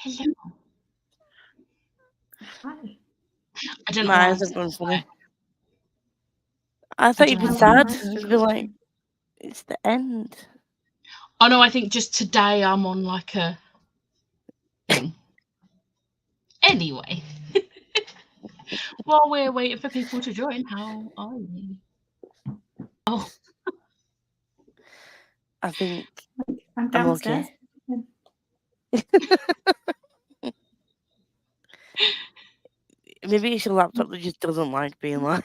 Hello. Hi. I don't know My why. eyes have gone funny. I thought I you'd be don't sad. know. You'd be like, it's the end. Oh no, I think just today I'm on like a thing. Anyway, while we're waiting for people to join, how are you? Oh, I think I'm I'm okay. downstairs. Maybe it's your laptop that just doesn't like being live.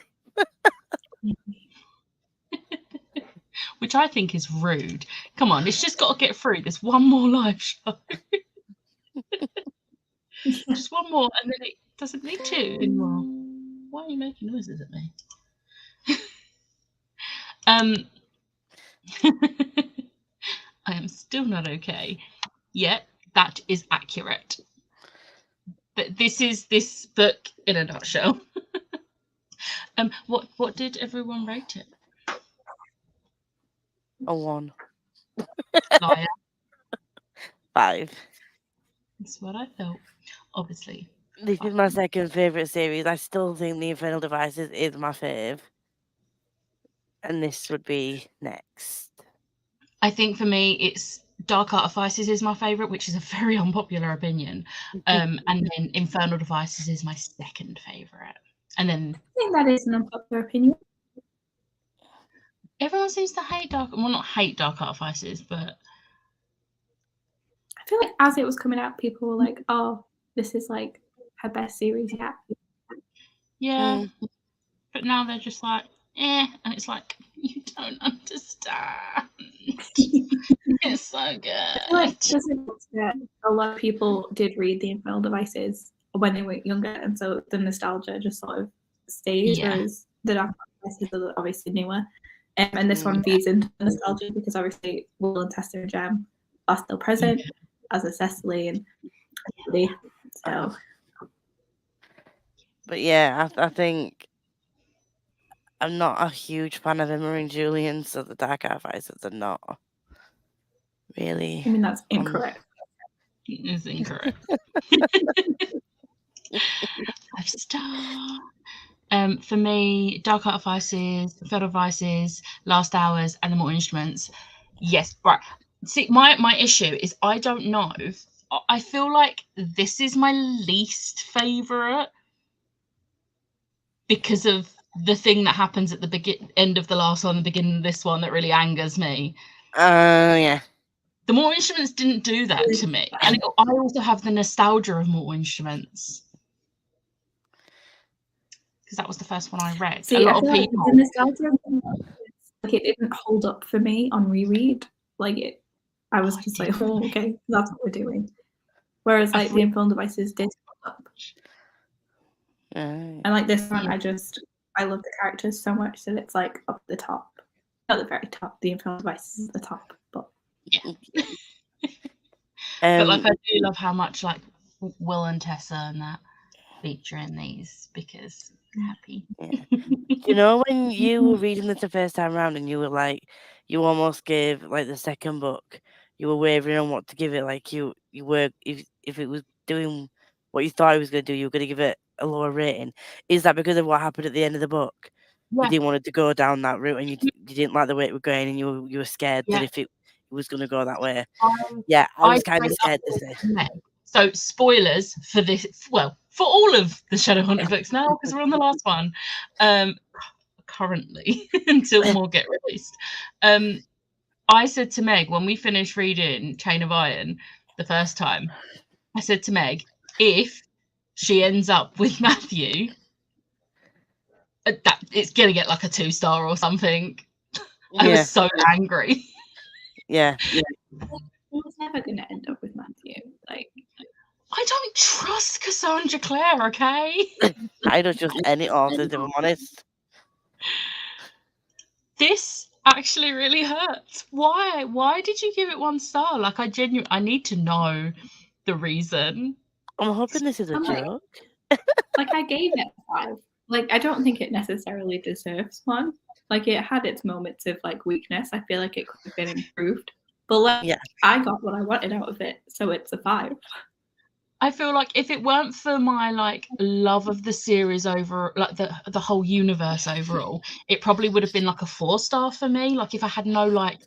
which I think is rude. Come on, it's just got to get through this one more live show. Just one more, and then it doesn't need to anymore. Why are you making noises at me? I am still not okay. Yet that is accurate. But this is this book in a nutshell. What did everyone rate it? A 1. Liar. 5. That's what I felt. Obviously. This is my second favourite series. I still think The Infernal Devices is my fave. And this would be next. I think for me, it's Dark Artifices is my favourite, which is a very unpopular opinion. And then Infernal Devices is my second favourite. And then I think that is an unpopular opinion. everyone seems to hate not hate Dark Artifices, but I feel like as it was coming out, people were like, "Oh, this is like her best series yet." yeah. But now they're just like, and it's like, you don't understand. It's so good. I feel like a lot of people did read The Infernal Devices when they were younger, and so the nostalgia just sort of stays, whereas the Dark Devices are obviously newer. And this one feeds into nostalgia because obviously Will and Tessa and Jem are still present, as are Cecily and Lee. So. But yeah, I think I'm not a huge fan of Emma and Julian, so the Dark Artifices are not really. I mean, that's incorrect. It's incorrect. 5-star. For me, Dark Artifices, Infernal Devices, Last Hours, and The Mortal Instruments. Yes, right. See, my issue is I don't know. I feel like this is my least favourite because of the thing that happens at the end of the last one, the beginning of this one that really angers me. Yeah. The Mortal Instruments didn't do that to me. And I also have the nostalgia of Mortal Instruments. Because that was the first one I read. See, a lot I of feel people. Like the nostalgia, like it didn't hold up for me on reread. Like I was just like, oh, okay, that's what we're doing. Whereas like the Infernal Devices did hold up. And like this one, I love the characters so much that it's like up the top, not the very top. The Infernal Devices is the top, but yeah. But like I do love how much like Will and Tessa and that feature in these because I'm happy. Yeah. You know when you were reading this the first time around and you were like, you almost gave like the second book, you were wavering on what to give it. Like you were, if it was doing what you thought it was going to do, you were going to give it a lower rating. Is that because of what happened at the end of the book? Yeah. You didn't want it to go down that route, and you didn't like the way it was going, and you were scared that if it was going to go that way. I was kind of scared to say. So spoilers for this, well, for all of the Shadowhunter books now, because we're on the last one, currently, until more get released. I said to Meg, when we finished reading Chain of Iron the first time, I said to Meg, if she ends up with Matthew, that it's going to get like a 2-star or something. I was so angry. Yeah. I was never going to end up with Matthew. Like, I don't trust Cassandra Clare, okay? I don't trust any authors, if I'm honest. This actually really hurts. Why? Why did you give it 1 star? Like, I need to know the reason. I'm hoping this is a joke. Like, I gave it a 5. Like, I don't think it necessarily deserves 1. Like, it had its moments of, like, weakness. I feel like it could have been improved. But, like, I got what I wanted out of it, so it's a 5. I feel like if it weren't for my like love of the series over like the whole universe overall, it probably would have been like a 4-star for me. Like if I had no like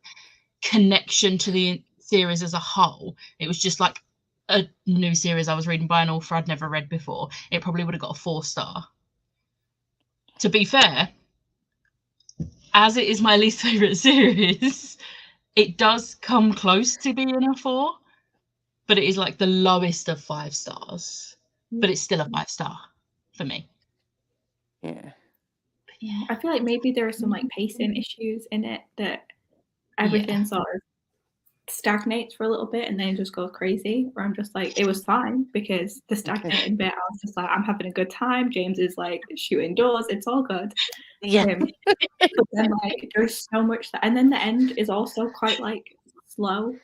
connection to the series as a whole, it was just like a new series I was reading by an author I'd never read before, it probably would have got a 4-star. To be fair, as it is my least favorite series, it does come close to being a 4, but it is like the lowest of 5 stars. But it's still a 5-star for me. Yeah. Yeah. I feel like maybe there are some like pacing issues in it that everything sort of stagnates for a little bit and then it just goes crazy. Where I'm just like, it was fine because the stagnating bit, I was just like, I'm having a good time. James is like shooting doors. It's all good. Yeah. But then like there's so much that, and then the end is also quite like slow.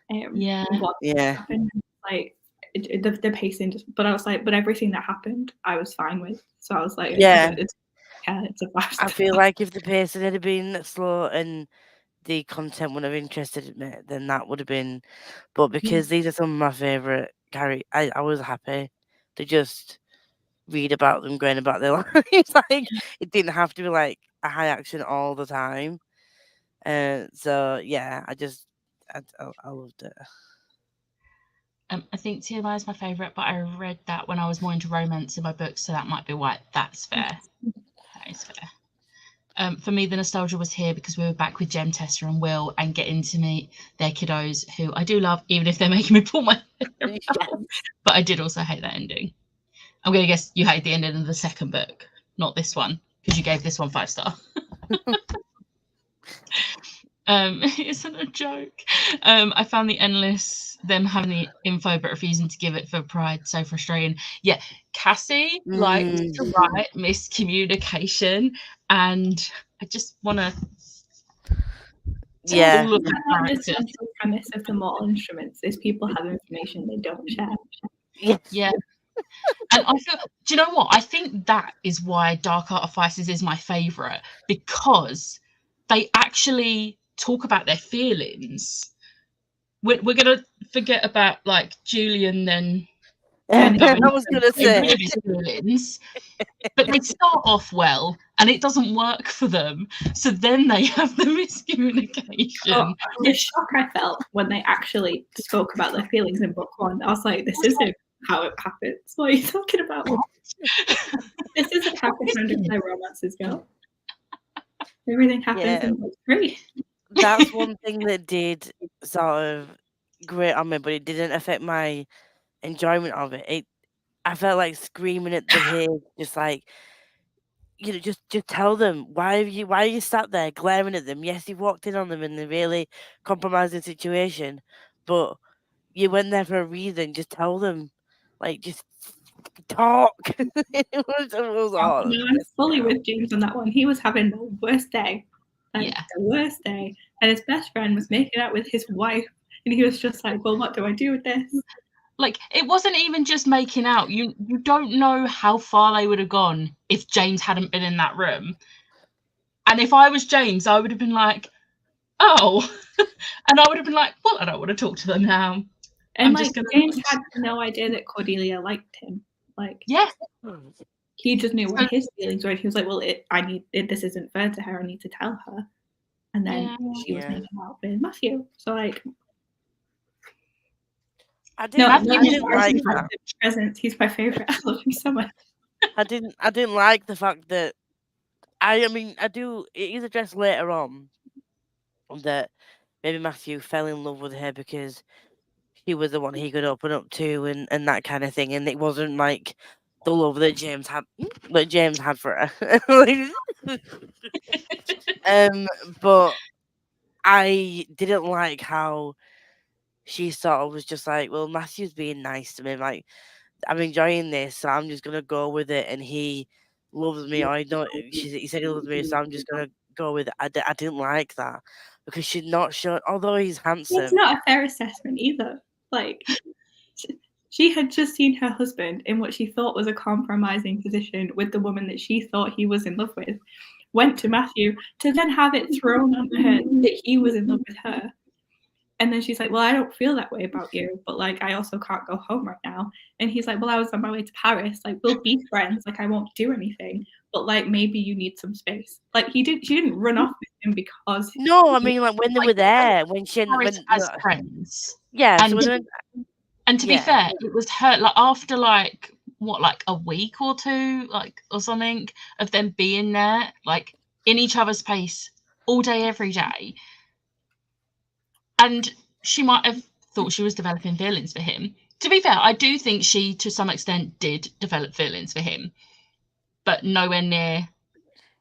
What happened? Like the pacing just, but I was like, but everything that happened, I was fine with. So I was like, it's a 5-star. I feel like if the pacing had been slow and the content would have interested me, then that would have been. But because these are some of my favourite characters, I was happy to just read about them going about their lives. Like it didn't have to be like a high action all the time. So yeah, I loved it. I think TMI is my favourite, but I read that when I was more into romance in my books, so that might be why. That's fair. That is fair. For me, the nostalgia was here because we were back with Jem, Tessa and Will and getting to meet their kiddos, who I do love, even if they're making me pull my hair out. But I did also hate that ending. I'm going to guess you hate the ending of the second book, not this one, because you gave this one 5-star. Isn't a joke. I found the endless, them having the info but refusing to give it for pride, so frustrating. Yeah, Cassie likes to write miscommunication, and I just want to. Yeah. All of the central premise of the Mortal Instruments is people have information they don't share. Yeah. And I feel, do you know what? I think that is why Dark Artifices is my favourite, because they actually talk about their feelings. We're going to forget about like Julian then. I was going to say feelings, but they start off well and it doesn't work for them. So then they have the miscommunication. The shock I felt when they actually spoke about their feelings in book 1. I was like, this isn't how it happens. What are you talking about? This isn't how contemporary romances go. Everything happens in book 3. That's one thing that did sort of grate on me, but it didn't affect my enjoyment of it. I felt like screaming at the page, just like, you know, just tell them why are you sat there glaring at them? Yes, you've walked in on them in a really compromising situation, but you went there for a reason. Just tell them, like, just talk. it was hard. No, I'm fully with James on that one. He was having the worst day, the worst day, and his best friend was making out with his wife, and he was just like, "Well, what do I do with this?" Like, it wasn't even just making out. You don't know how far they would have gone if James hadn't been in that room. And if I was James, I would have been like, oh. And I would have been like, well, I don't want to talk to them now. And like, James had no idea that Cordelia liked him. Like, he just knew what his feelings were. He was like, well, this isn't fair to her. I need to tell her. And then she was making out with Matthew. So like, I didn't like that. Presence. He's my favorite. I love him so much. I didn't like the fact that I mean I do. It is addressed later on that maybe Matthew fell in love with her because he was the one he could open up to and that kind of thing, and it wasn't like the love that James had for her. But I didn't like how she sort of was just like, well, Matthew's being nice to me, like, I'm enjoying this, so I'm just gonna go with it, and he loves me, or he said he loves me, so I'm just gonna go with it. I didn't like that because she's not shown, although he's handsome. It's not a fair assessment either. Like, she had just seen her husband in what she thought was a compromising position with the woman that she thought he was in love with, went to Matthew to then have it thrown on her that he was in love with her. And then she's like, well, I don't feel that way about you, but like, I also can't go home right now. And he's like, well, I was on my way to Paris. Like, we'll be friends. Like, I won't do anything, but like, maybe you need some space. Like, she didn't run off with him because. No, I mean, like when they were there, when she, Paris when as friends. yeah, And, so to be fair, it was her like after like what, like a week or two, like or something of them being there, like in each other's space all day, every day. And she might have thought she was developing feelings for him. To be fair, I do think she, to some extent, did develop feelings for him, but nowhere near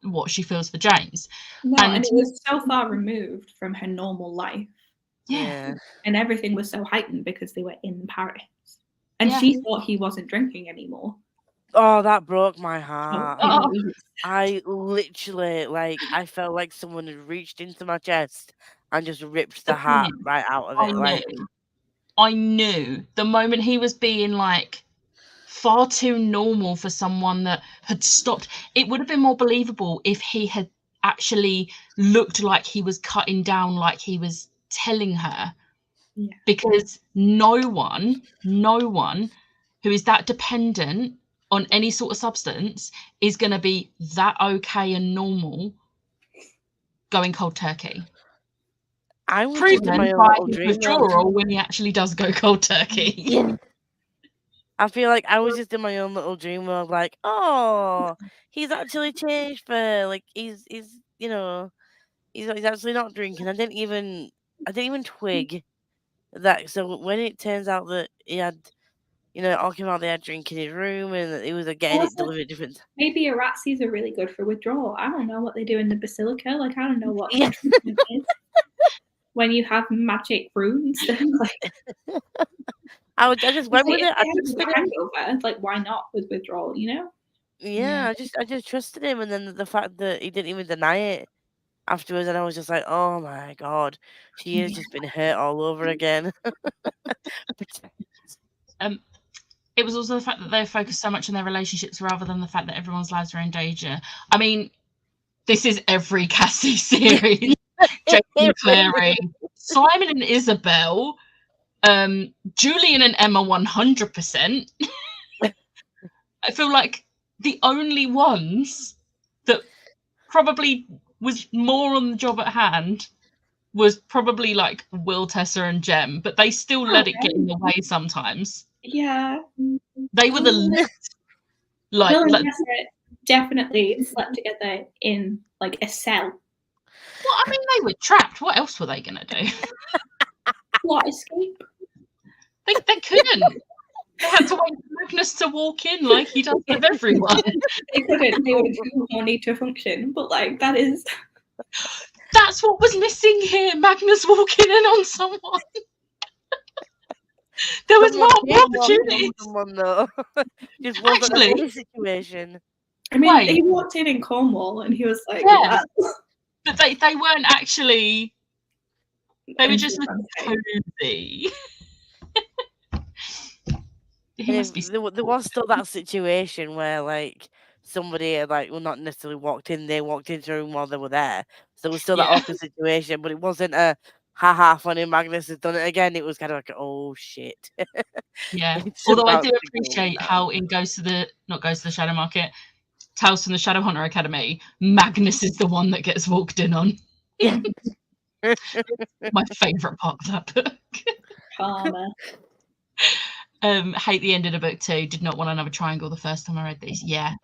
what she feels for James. No, and it was so far removed from her normal life. Yeah. And everything was so heightened because they were in Paris. And she thought he wasn't drinking anymore. Oh, that broke my heart. Oh. I literally, like, I felt like someone had reached into my chest and just ripped the heart right out of it. I knew the moment he was being like far too normal for someone that had stopped. It would have been more believable if he had actually looked like he was cutting down, like he was telling her. Yeah. Because no one who is that dependent on any sort of substance is going to be that okay and normal going cold turkey. I was proven just in my own by little his dream withdrawal when he actually does go cold turkey. Yeah. I feel like I was just in my own little dream world, like, oh, he's actually changed for like he's you know he's actually not drinking. I didn't even twig that. So when it turns out that he had, all came out, they had drink in his room and that he was getting it delivered different. Maybe Aratsies are really good for withdrawal. I don't know what they do in the Basilica. Like, I don't know what Yeah. treatment is when you have magic runes. Like, I just went with it. I trusted him. Like, why not with withdrawal? Yeah, I just trusted him, and then the fact that he didn't even deny it afterwards, and I was just like, oh my god, she has just been hurt all over again. It was also the fact that they focused so much on their relationships rather than the fact that everyone's lives were in danger. I mean, this is every Cassie series. James and Clary, Simon and Isabel, Julian and Emma 100%. I feel like the only ones that probably was more on the job at hand was probably like Will, Tessa and Jem, but they still let it get in the way sometimes. Yeah. They were the least like Will and Tessa definitely slept together in like a cell. Well, I mean, they were trapped. What else were they gonna do? What, escape? They couldn't. They had to wait for Magnus to walk in like he does with everyone. They couldn't. They were too horny to function. But like that's what was missing here. Magnus walking in on someone. There was more opportunities. Someone though. Just wasn't a funny situation. I mean, he walked in Cornwall and he was like, yeah. But they weren't actually. They were just cozy. There was still that situation where like somebody had not necessarily walked in, they walked into a room while they were there. So there was still that awkward situation, but it wasn't a haha funny Magnus has done it again. It was kind of like, oh shit. Yeah. Although I do appreciate how in Tales from the Shadowhunter Academy, Magnus is the one that gets walked in on. Yeah. My favourite part of that book. Karma. Hate the end of the book too. Did not want another triangle the first time I read these. Yeah.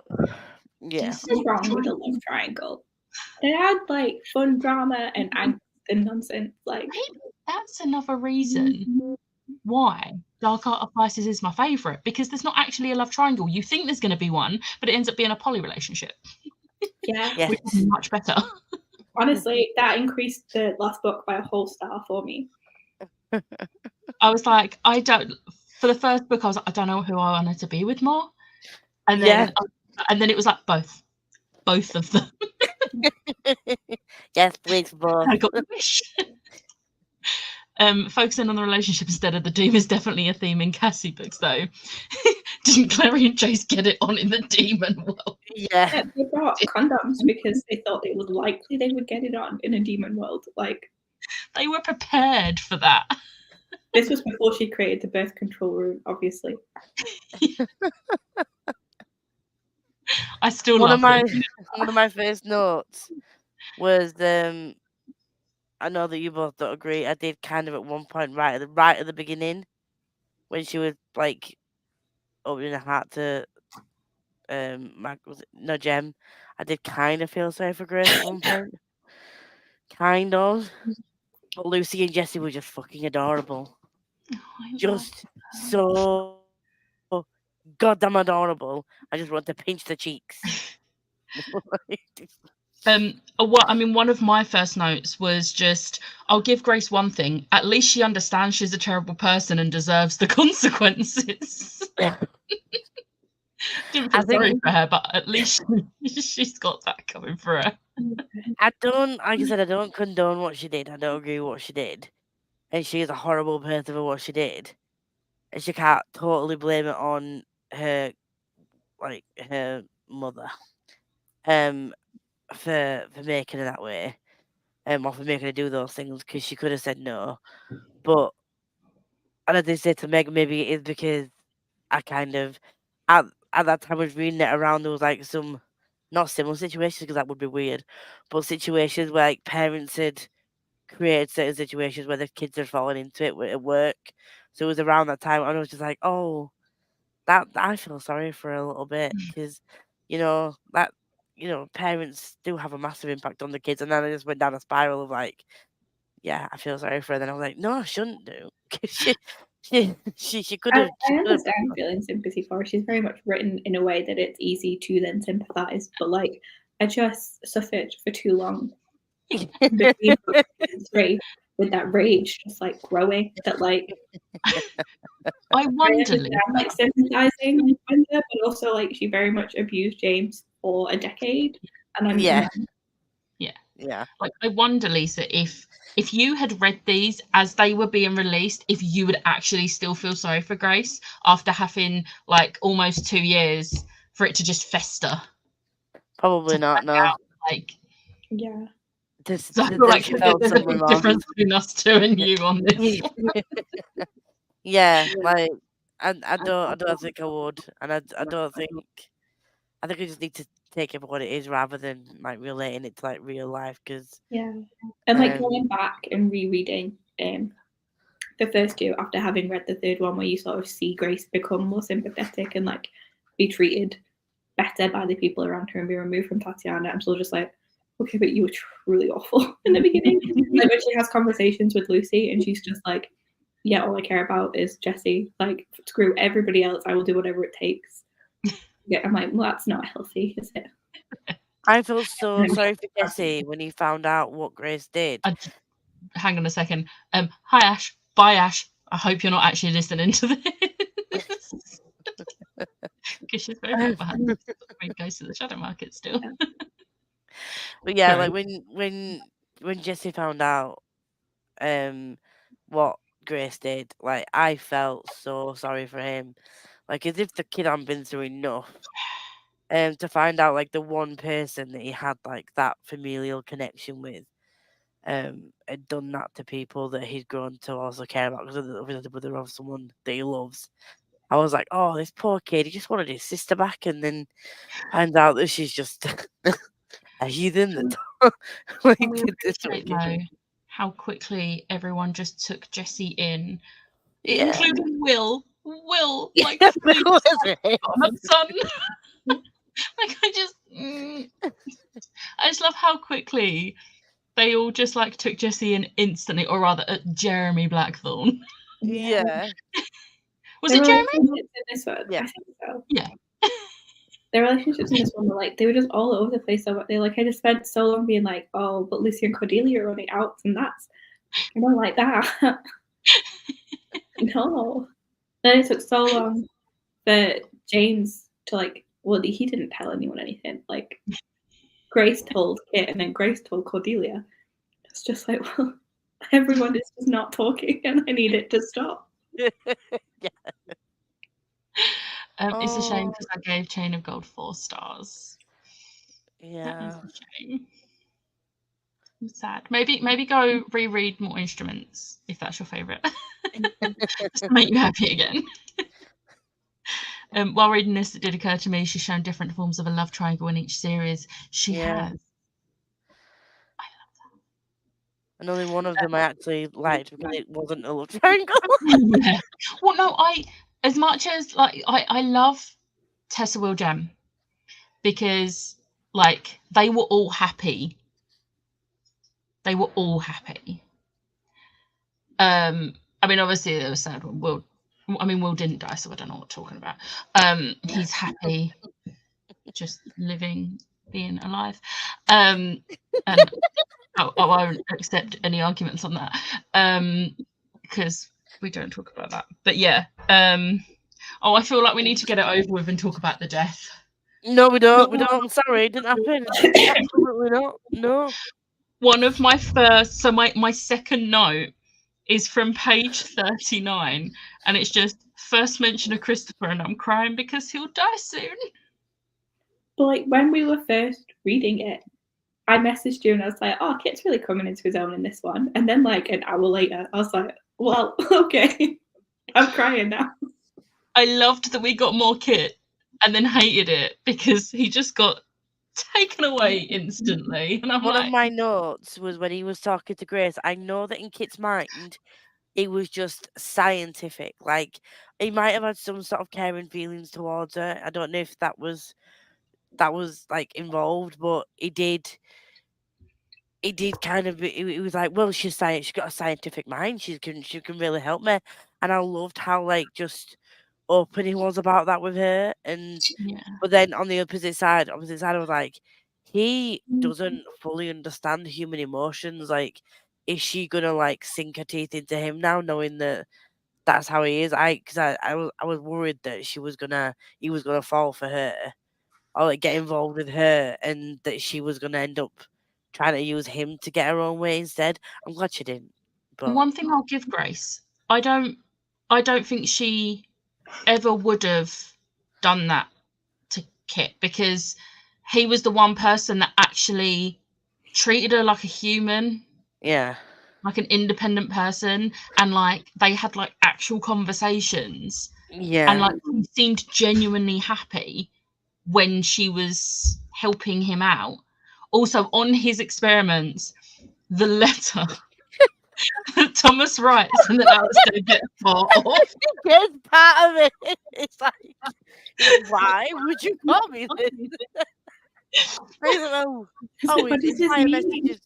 What's wrong with a love triangle? It had like fun drama and angst and nonsense. Like, maybe that's another reason why Dark Art of Vices is my favourite, because there's not actually a love triangle. You think there's going to be one, but it ends up being a poly relationship. Yeah. Which is much better. Honestly, that increased the last book by a whole star for me. I was like, for the first book, I was like, I don't know who I wanted to be with more. And then it was like both of them. Yes, please, both. I got the wish. Focusing on the relationship instead of the doom is definitely a theme in Cassie books, though. Didn't Clary and Chase get it on in the demon world? Yeah, they brought condoms because they thought it was likely they would get it on in a demon world. Like, They were prepared for that. This was before she created the birth control room, obviously. I still One love of my looking at one of my first notes was I know that you both don't agree. I did kind of at one point right at the beginning when she was like opening her heart to was it, no Jem. I did kind of feel sorry for Grace at one point. Kind of. But Lucy and Jessie were just fucking adorable. I love Just so goddamn adorable. I just want to pinch the cheeks. one of my first notes was just, I'll give Grace one thing. At least she understands she's a terrible person and deserves the consequences. Didn't feel sorry for her, but at least she's got that coming for her. I don't, like I said, I don't condone what she did. I don't agree with what she did. And she is a horrible person for what she did. And she can't totally blame it on her, like, her mother. For making her that way. Or for making her do those things, because she could have said no. But, and I did say to Meg, maybe it is because I kind of, at that time I was reading it around, there was like some, not similar situations, because that would be weird, but situations where like parents had created certain situations where the kids had fallen into it at work. So it was around that time, and I was just like, oh, that I feel sorry for her a little bit, because, parents do have a massive impact on the kids. And then I just went down a spiral of like, yeah, I feel sorry for her. Then I was like, no, I shouldn't do. 'Cause she could have. I understand feeling sympathy for her. She's very much written in a way that it's easy to then sympathise. But like, I just suffered for too long between book 2 and 3 with that rage just like growing. That like, I wonder, I'm like sympathising with her, but also like she very much abused James for a decade, and I'm Yeah. Like, I wonder, Lisa, if you had read these as they were being released, if you would actually still feel sorry for Grace after having like almost 2 years for it to just fester. Probably not. No. Out, like, yeah. So I feel like there's a big difference between us two and you on this. Yeah, like I don't think I would, and I don't think. I think I just need to take it for what it is rather than like relating it to like real life. Because and like going back and rereading the first two after having read the third one, where you sort of see Grace become more sympathetic and like be treated better by the people around her and be removed from Tatiana, I'm still just like, okay, but you were truly awful in the beginning. Like when she has conversations with Lucy and she's just like, yeah, all I care about is Jessie. Like, screw everybody else. I will do whatever it takes. Yeah, I'm like, well, that's not healthy, is it? I feel so sorry for Jessie when he found out what Grace did. Hang on a second. Hi Ash. Bye Ash. I hope you're not actually listening to this. Because she's very bad behind this. Goes to the shadow market still. But yeah, like when Jessie found out what Grace did, like I felt so sorry for him. Like as if the kid hadn't been through enough. To find out like the one person that he had like that familial connection with had done that to people that he'd grown to also care about because of the brother of someone that he loves. I was like, oh, this poor kid, he just wanted his sister back, and then finds out that she's just a heathen that like did this to him. How quickly everyone just took Jessie in, Yeah. including Will. Will, like, Yeah, fully son. Like, I just love how quickly they all just like took Jessie in instantly, or rather, Jeremy Blackthorne. Yeah. Was it Jeremy? In this one, yeah. I think so. Yeah. Their relationships in this one were like, they were just all over the place. So they like, I just spent so long being like, oh, but Lucy and Cordelia are only outs, and that's, I don't like that. No. Then it took so long for James to like, well, he didn't tell anyone anything. Like, Grace told Kit, and then Grace told Cordelia. It's just like, well, everyone is just not talking, and I need it to stop. Yeah. It's a shame because I gave Chain of Gold 4 stars. Yeah. That is a shame. sad. Maybe go reread More Instruments if that's your favourite. Just to make you happy again. While reading this, it did occur to me she's shown different forms of a love triangle in each series. She has. And only one of them I actually liked because it wasn't a love triangle. Yeah. Well, no, as much as like I love Tessa Will Gem because like they were all happy. They were all happy. I mean, obviously there was sad one. Will didn't die, so I don't know what I'm talking about. He's happy, just living, being alive. And I won't accept any arguments on that. Because we don't talk about that. But yeah. I feel like we need to get it over with and talk about the death. No, we don't. We don't. I'm sorry, it didn't happen. Absolutely not. No. One of my first, so my second note is from page 39, and it's just first mention of Christopher, and I'm crying because he'll die soon. But like when we were first reading it, I messaged you and I was like, "Oh, Kit's really coming into his own in this one." And then like an hour later, I was like, "Well, okay, I'm crying now." I loved that we got more Kit, and then hated it because he just got taken away instantly. And I'm One like, of my notes was when he was talking to Grace. I know that in Kit's mind, it was just scientific. Like he might have had some sort of caring feelings towards her. I don't know if that was like involved, but it did kind of. It was like, well, she's science. She's got a scientific mind. She can really help me. And I loved how like just open he was about that with her. And yeah. but then on the opposite side, I was like, he doesn't fully understand human emotions. Like, is she gonna like sink her teeth into him now, knowing that that's how he is? I was worried that he was gonna fall for her or like get involved with her, and that she was gonna end up trying to use him to get her own way instead. I'm glad she didn't. But One thing I'll give Grace, I don't think she ever would have done that to Kit because he was the one person that actually treated her like a human. yeah, like an independent person, and like they had like actual conversations, and like he seemed genuinely happy when she was helping him out. Also, on his experiments, the letter that Thomas writes and then Alistair gets part of. Yes, part of it. It's like, why would you call me this? I don't know. Oh, What does his this fire mean? messages.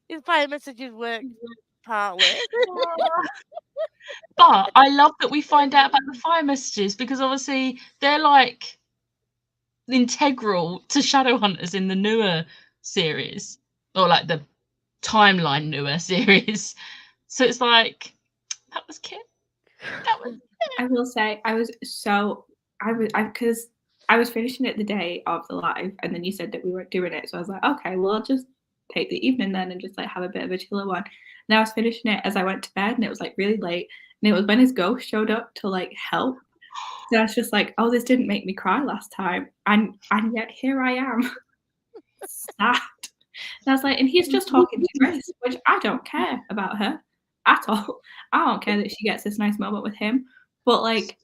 His fire messages work partly. But I love that we find out about the fire messages because obviously they're like integral to Shadowhunters in the newer series, or like the timeline newer series. So it's like that was Kit. That was I will say I was because I was finishing it the day of the live, and then you said that we weren't doing it, so I was like, okay, well I'll just take the evening then and just like have a bit of a chiller one. And I was finishing it as I went to bed, and it was like really late, and it was when his ghost showed up to like help. So I was just like, oh, this didn't make me cry last time, and yet here I am, sad. And I was like, and he's just talking to Grace, which I don't care about her at all. I don't care that she gets this nice moment with him, but like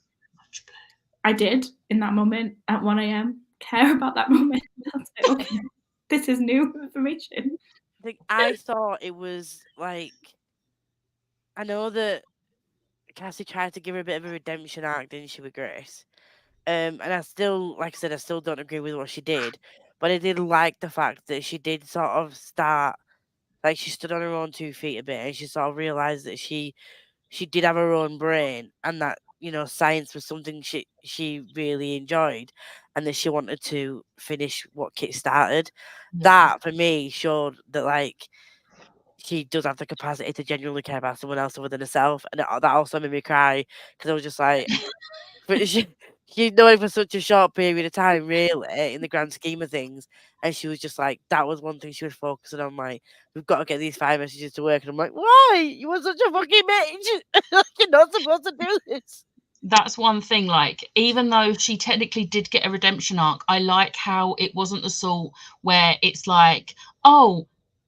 I did in that moment at 1 a.m. care about that moment. I was like, okay, this is new information. I thought it was like, I know that Cassie tried to give her a bit of a redemption arc, didn't she, with Grace? And I still, like I said, I still don't agree with what she did, but I did like the fact that she did sort of start, like she stood on her own 2 feet a bit, and she sort of realized that she did have her own brain, and that, you know, science was something she really enjoyed, and that she wanted to finish what Kit started. That for me showed that like she does have the capacity to genuinely care about someone else other than herself, and that also made me cry because I was just like, but she know it for such a short period of time, really, in the grand scheme of things, and she was just like, that was one thing she was focusing on. Like, we've got to get these 5 messages to work, and I'm like, why? You were such a fucking bitch. You're not supposed to do this. That's one thing. Like, even though she technically did get a redemption arc, I like how it wasn't the sort where it's like, oh,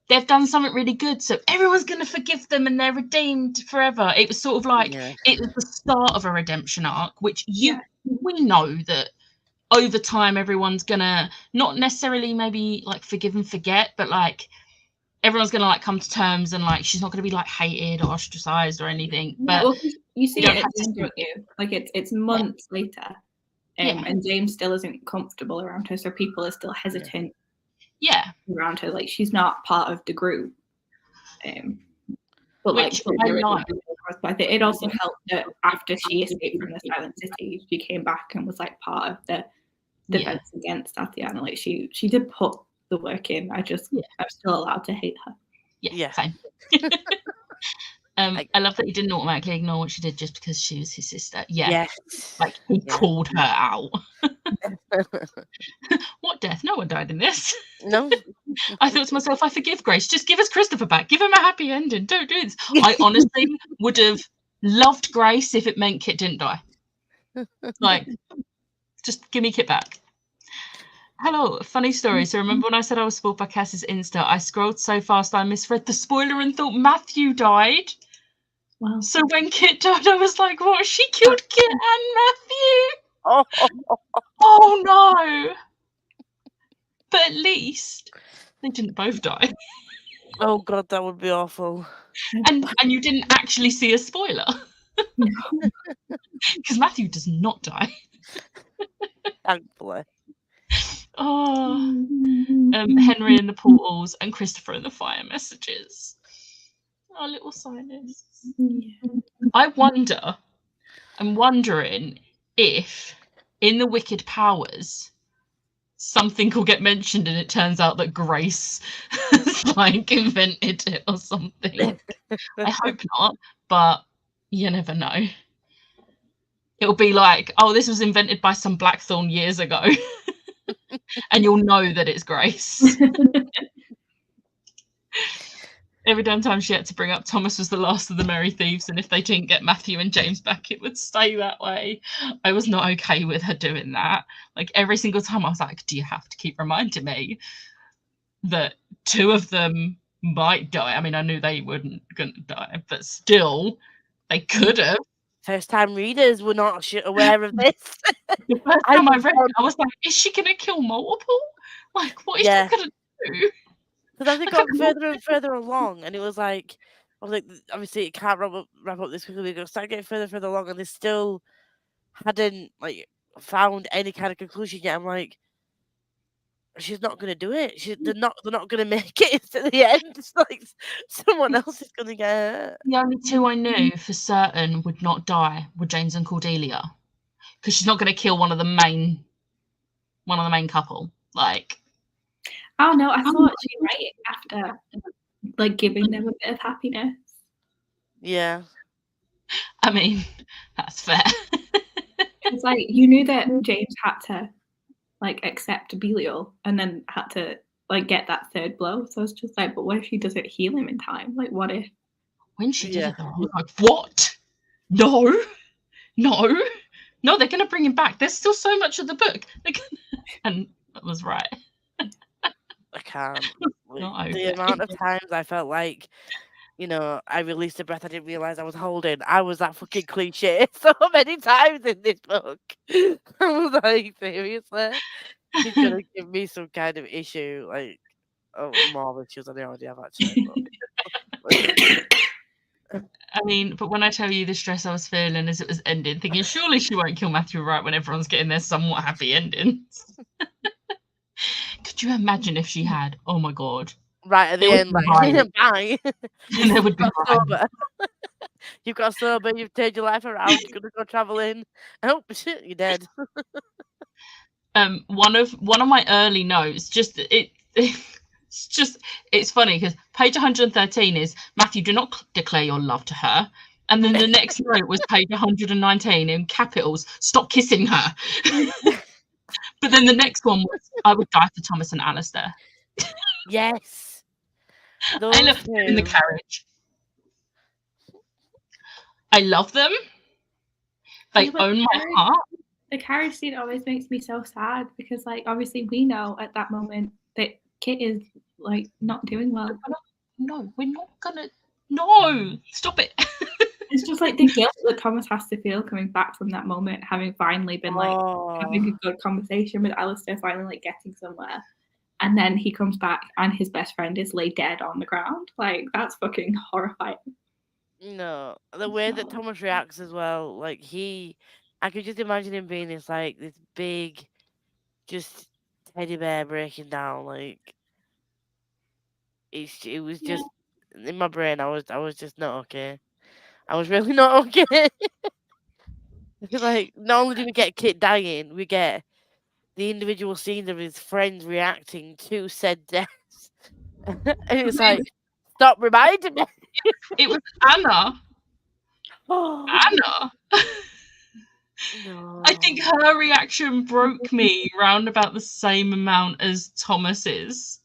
they've done something really good, so everyone's going to forgive them and they're redeemed forever. It was sort of like it was the start of a redemption arc, which we know that over time everyone's gonna not necessarily maybe like forgive and forget, but like everyone's gonna like come to terms, and like she's not gonna be like hated or ostracized or anything. But well, you see it at the end, don't you? Like it's months later, and James still isn't comfortable around her, so people are still hesitant. Around her, like she's not part of the group. But which I think it also helped that after she escaped from the Silent City, she came back and was like part of the defense against Tatiana. Like she did put the work in. I'm still allowed to hate her. Same. I love that he didn't automatically ignore what she did just because she was his sister. Like he called her out. What death? No one died in this. No. I thought to myself, I forgive Grace. Just give us Christopher back. Give him a happy ending. Don't do this. I honestly would have loved Grace if it meant Kit didn't die. Like, just give me Kit back. Hello, funny story. So remember when I said I was spoiled by Cass's Insta? I scrolled so fast I misread the spoiler and thought Matthew died. Wow. So when Kit died, I was like, what? She killed Kit and Matthew? Oh no. But at least they didn't both die. Oh god, that would be awful. And you didn't actually see a spoiler. Because Matthew does not die. Thankfully. Henry in the portals and Christopher in the fire messages. Our little scientists. I'm wondering if in the Wicked Powers something will get mentioned and it turns out that Grace like invented it or something. I hope not, but you never know. It'll be like, oh, this was invented by some Blackthorn years ago. And you'll know that it's Grace. Every damn time she had to bring up Thomas was the last of the Merry Thieves, and if they didn't get Matthew and James back, it would stay that way. I was not okay with her doing that. Like every single time I was like, do you have to keep reminding me that two of them might die? I mean, I knew they weren't going to die, but still, they could have. First-time readers were not aware of this. The first time I read it, I was like, is she going to kill multiple? Like, what is she going to do? Because as it got further and further along, and it was like, I was like, obviously it can't wrap up this quickly. We're going to start getting further and further along, and they still hadn't like found any kind of conclusion yet. I'm like, she's not going to do it. They're not going to make it to the end. It's like someone else is going to get hurt. The only two I knew for certain would not die were James and Cordelia, because she's not going to kill one of the main couple. Like, oh no, I thought she'd write it after, like giving them a bit of happiness. Yeah. I mean, that's fair. It's like you knew that James had to like accept Belial and then had to like get that third blow. So it's just like, but what if she doesn't heal him in time? Like, what if? When she did it, though, I was like, what? No, they're going to bring him back. There's still so much of the book. And that was right. I can't. The amount of times I felt like, I released a breath I didn't realize I was holding. I was that fucking cliche so many times in this book. I was like, seriously? She's gonna give me some kind of issue, like, more issues than I already have actually. I mean, but when I tell you the stress I was feeling as it was ending, thinking surely she won't kill Matthew right when everyone's getting their somewhat happy endings. Could you imagine if she had? Oh my god! Right at the end, like, bye. And there would be sober. You've got sober. You've turned your life around. You're gonna go traveling. Oh shit, you're dead. One of my early notes, it's funny because page 113 is Matthew, do not declare your love to her. And then the next note was page 119 in capitals, stop kissing her. But then the next one was, I would die for Thomas and Alistair. Yes. I love them in the carriage. I love them. They own my heart. The carriage scene always makes me so sad because, like, obviously we know at that moment that Kit is like not doing well. No, we're not gonna. No, stop it. It's just like the guilt that Thomas has to feel coming back from that moment, having finally been like having a good conversation with Alistair, finally like getting somewhere. And then he comes back and his best friend is laid dead on the ground. Like, that's fucking horrifying. No, the way that Thomas reacts as well, like I could just imagine him being this big, just teddy bear breaking down. Like it was just in my brain. I was just not okay. I was really not okay. Like, not only do we get Kit dying, we get the individual scenes of his friends reacting to said deaths, and it's like, stop reminding me. It was Anna. Anna. No. I think her reaction broke me round about the same amount as Thomas's.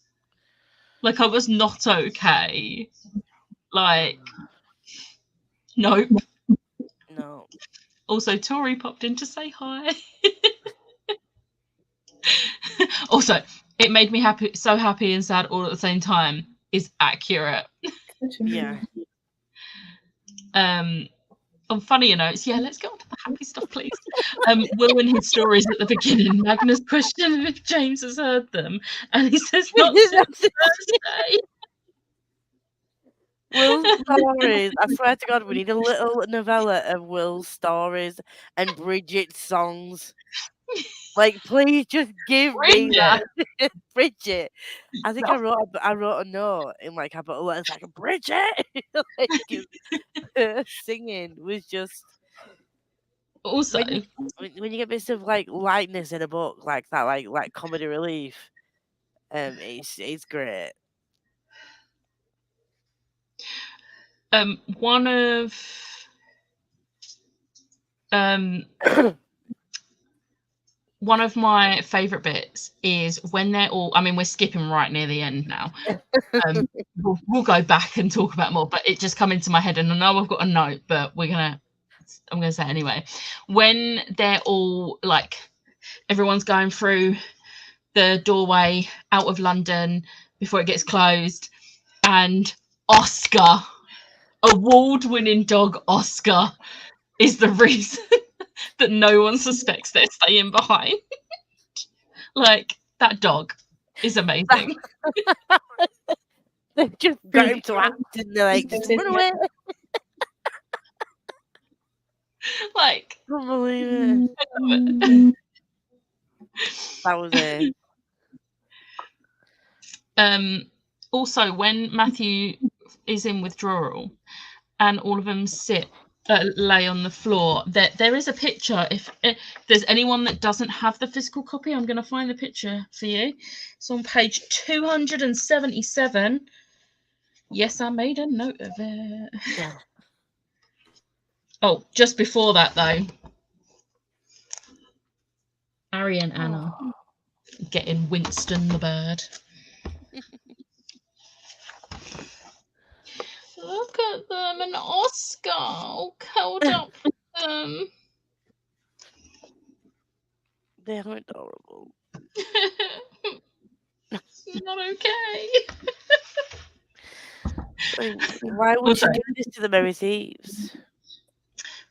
Like, I was not okay. Like, nope. No. Also, Tori popped in to say hi. Also, it made me so happy and sad all at the same time. Is accurate. Yeah. On funnier notes, let's get on to the happy stuff, please. Will and his stories at the beginning. Magnus questioned if James has heard them, and he says not since Thursday. Will's stories. I swear to God, we need a little novella of Will's stories and Bridget's songs. Like, please just give me that. Bridget. I think I wrote a note in like capital letters like Bridget. Like, her singing was just. Also, when you get bits of like lightness in a book like that, like comedy relief, it's great. One of one of my favourite bits is when they're all. I mean, we're skipping right near the end now. We'll go back and talk about more, but it just come into my head, and I know I've got a note, but I'm gonna say it anyway. When they're all like, everyone's going through the doorway out of London before it gets closed, and Oscar, award-winning dog Oscar, is the reason that no one suspects they're staying behind. Like, that dog is amazing. They just got him to act and they're like, just run away. Like, I can't believe it. That was it. Also, when Matthew is in withdrawal and all of them lay on the floor, there is a picture. If there's anyone that doesn't have the physical copy, I'm going to find the picture for you. It's on page 277. Yes, I made a note of it. Yeah. Oh, just before that, though, Harry and Anna getting Winston the bird. Look at them, and Oscar all curled up with them. They're adorable. Not okay. Why would you do this to the Merry Thieves?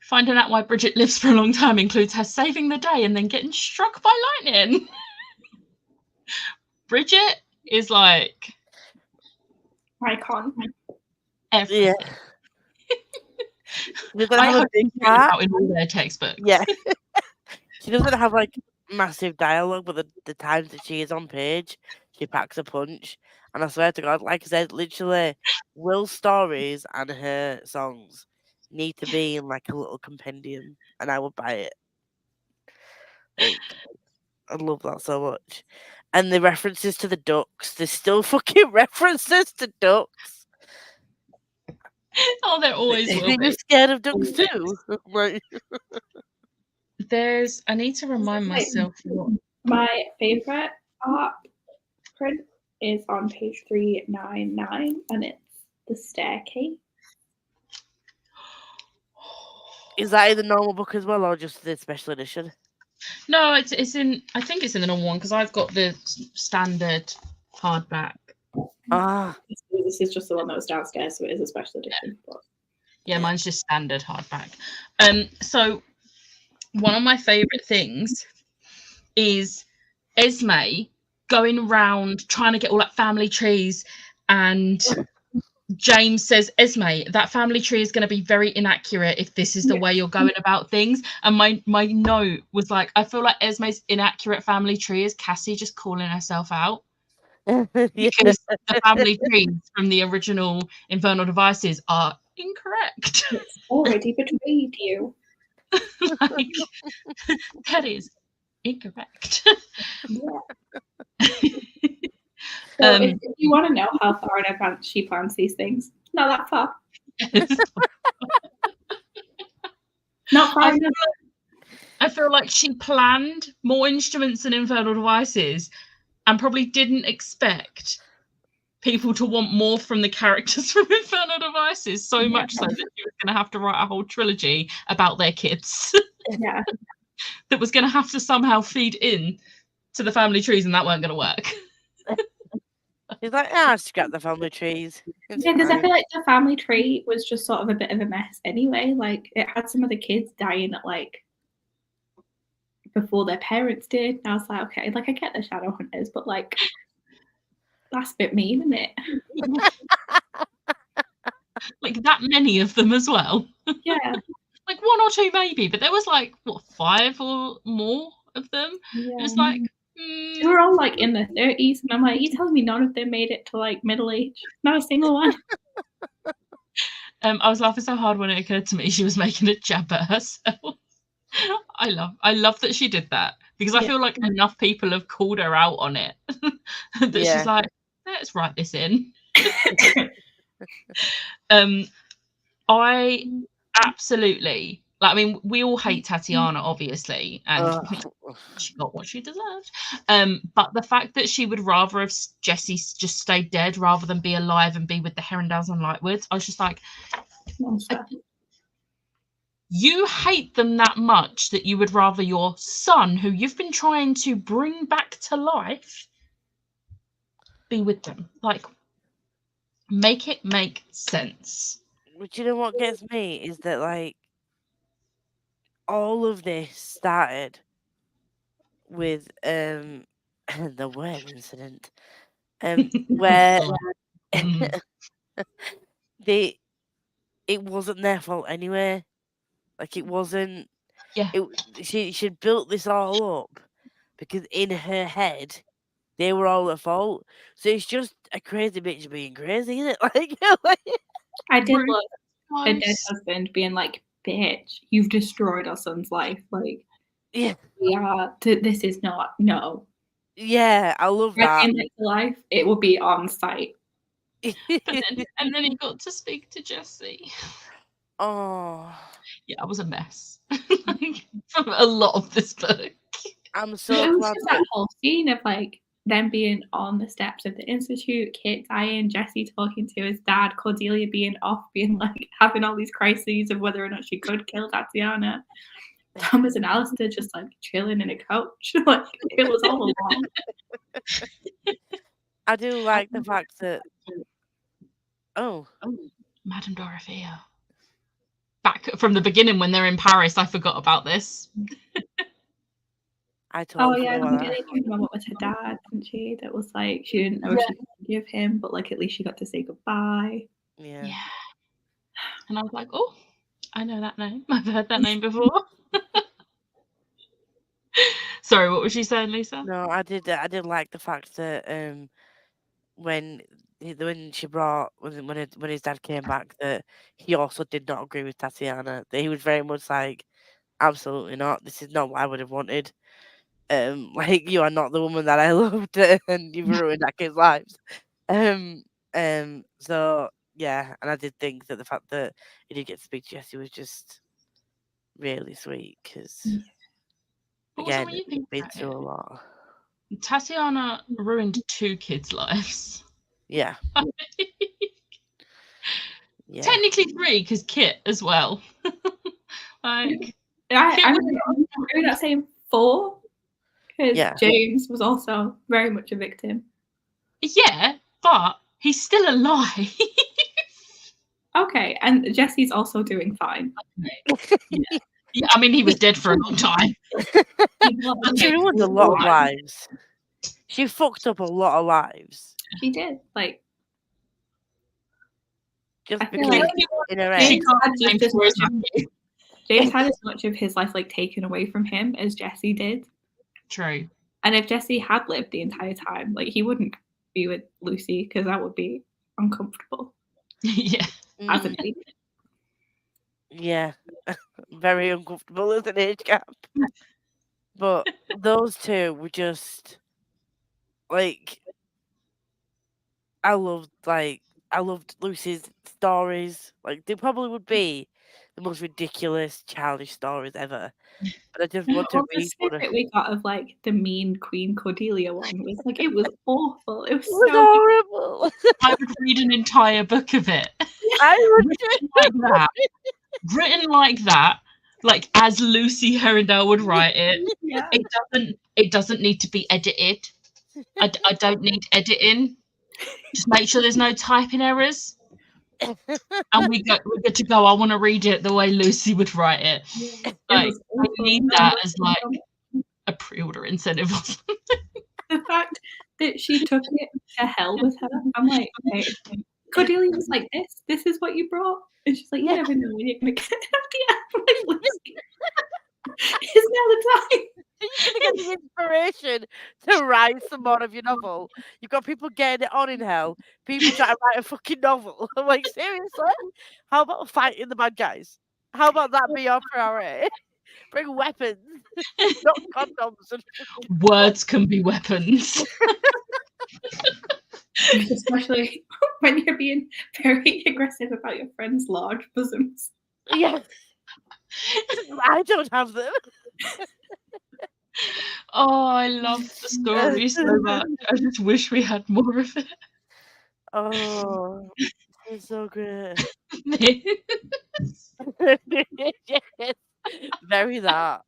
Finding out why Bridget lives for a long time includes her saving the day and then getting struck by lightning. Bridget is like icon. Everything. Yeah. I hope they out in all their textbooks. Yeah. She doesn't have like massive dialogue, but the times that she is on page, she packs a punch. And I swear to God, like I said, literally, Will's stories and her songs need to be in like a little compendium, and I would buy it. Like, I love that so much. And the references to the ducks, there's still fucking references to ducks. Oh, there always will be. You're scared of ducks too? Like, I need to remind myself what. My favourite art print is on page 399, and it's the staircase. Is that in the normal book as well, or just the special edition? No, it's in. I think it's in the normal one because I've got the standard hardback. This is just the one that was downstairs, so it is a special edition. But Yeah, mine's just standard hardback. So one of my favourite things is Esme going around trying to get all that family trees, and James says, Esme, that family tree is going to be very inaccurate if this is the way you're going about things. And my note was like, I feel like Esme's inaccurate family tree is Cassie just calling herself out. Because the family trees from the original Infernal Devices are incorrect. It's already betrayed you. Like, that is incorrect. Yeah. So if you want to know how far in advance she plans these things, not that far. Not far enough. I feel like she planned more instruments than Infernal Devices and probably didn't expect people to want more from the characters from Infernal Devices, so much so that she was going to have to write a whole trilogy about their kids. Yeah. That was going to have to somehow feed in to the family trees, and that weren't going to work. He's like, scrap the family trees. Yeah, because I feel like the family tree was just sort of a bit of a mess anyway. Like, it had some of the kids dying at, like, before their parents did. And I was like, okay, like, I get the Shadowhunters, but, like, that's a bit mean, isn't it? Like, that many of them as well. Yeah. Like, one or two maybe, but there was, like, what, 5 or more of them? Yeah. It was like... They were all, like, in their 30s, and I'm like, you telling me none of them made it to, like, middle age? Not a single one. I was laughing so hard when it occurred to me she was making a jab at herself. I love that she did that, because I feel like enough people have called her out on it that she's like, let's write this in. I absolutely, like, I mean, we all hate Tatiana, obviously, and she got what she deserved. But the fact that she would rather have Jessie just stay dead rather than be alive and be with the Herondales and Lightwoods, I was just like, you hate them that much that you would rather your son, who you've been trying to bring back to life, be with them. Like, make it make sense. But you know what gets me is that, like, all of this started with the worm incident, where it wasn't their fault anyway. Like, it wasn't. Yeah. She built this all up because in her head they were all at fault. So it's just a crazy bitch being crazy, isn't it? Like, I did love a dead husband being like, bitch, you've destroyed our son's life. Like, this is not, no. Yeah, I love that. In life, it will be on site. and then he got to speak to Jessie. Oh. Yeah, I was a mess. From a lot of this book. I'm so glad that whole scene of, like, them being on the steps of the Institute, Kit dying, Jessie talking to his dad, Cordelia being off, being like having all these crises of whether or not she could kill Tatiana. Thomas and Alistair just like chilling in a couch. Like, it was all along. I do like the fact that Madame Dorothea. Back from the beginning when they're in Paris, I forgot about this. I totally Cordelia came home with her dad, didn't she? That was like, she didn't know if she could forgive him, but like at least she got to say goodbye. Yeah. And I was like, oh, I know that name. I've heard that name before. Sorry, what was she saying, Lisa? No, I did like the fact that when she brought when his dad came back, that he also did not agree with Tatiana. That he was very much like, absolutely not. This is not what I would have wanted. Like, you are not the woman that I loved, and you've ruined that kid's lives. So yeah, and I did think that the fact that he did get to speak to Jessie was just really sweet, because again, it's been through a lot. Tatiana ruined 2 kids' lives. Yeah. Technically 3, because Kit as well. Like, I'm not saying 4, because James was also very much a victim. Yeah, but he's still alive. Okay, and Jesse's also doing fine. Yeah, I mean, he was dead for a long time. She ruined a lot of lives. She fucked up a lot of lives. She did. Like, just I feel because like in her James head. had just as much of, James had as much of his life like taken away from him as Jesse did. True. And if Jesse had lived the entire time, like, he wouldn't be with Lucy because that would be uncomfortable. Yeah. As a baby. Yeah. Very uncomfortable as an age gap. But those two were just like I loved Lucy's stories. Like they probably would be the most ridiculous, childish stories ever. But I just want to The read one. snippet we got of like the mean Queen Cordelia one was like, it was awful. It was It was so horrible. I would read an entire book of it. I would written like that. Written like that, like as Lucy Herondale would write it. Yeah. It doesn't need to be edited. I don't need editing. Just make sure there's no typing errors. And we're good to go. I want to read it the way Lucy would write it. Like, I need that as like a pre-order incentive or something. The fact that she took it to hell with her, I'm like, okay. Cordelia was like, this is what you brought? And she's like, you never know when you're going to get it at the end. Like, Lucy, it's now the time. You're going to get the inspiration to write some more of your novel. You've got people getting it on in hell. People trying to write a fucking novel. I'm like, seriously? How about fighting the bad guys? How about that be your priority? Bring weapons, not condoms. Words can be weapons. Especially when you're being very aggressive about your friend's large bosoms. Yes. I don't have them. Oh, I love the story so much. I just wish we had more of it. Oh, it's so great. Yes. Very that.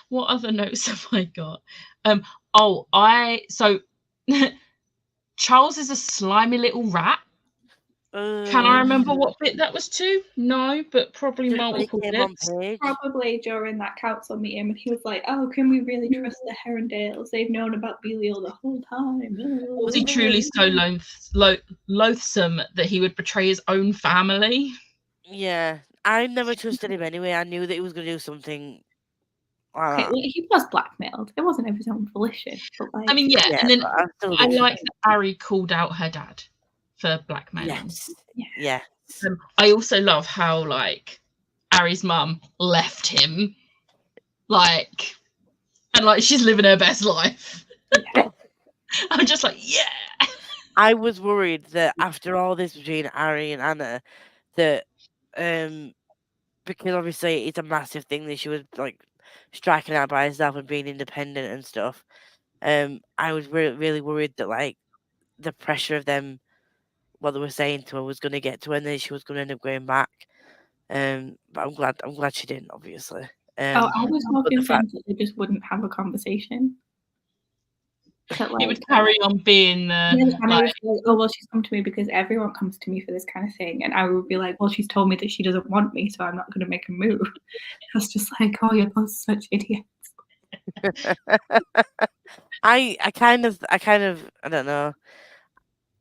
What other notes have I got? Charles is a slimy little rat. Can I remember what bit that was to? No, but probably multiple bits. Probably during that council meeting when he was like, oh, can we really trust the Herondales? They've known about Belial the whole time. Was he truly so loathsome that he would betray his own family? Yeah, I never trusted him anyway. I knew that he was going to do something like that. He was blackmailed. It wasn't of his own volition. But like, I mean, yeah, and then I like that Harry called out her dad for blackmailing. Yes. I also love how like Harry's mum left him, like, and like she's living her best life. Yeah. I'm just like, yeah. I was worried that after all this between Harry and Anna, that because obviously it's a massive thing that she was like striking out by herself and being independent and stuff. I was really worried that like the pressure of them, what they were saying to her, was going to get to her, and then she was going to end up going back. But I'm glad she didn't, obviously. I was more concerned that they just wouldn't have a conversation. That, like, it would carry on being and I was like, oh well, she's come to me because everyone comes to me for this kind of thing, and I would be like, well, she's told me that she doesn't want me, so I'm not going to make a move. I was just like, oh, you're both such idiots. I kind of I don't know.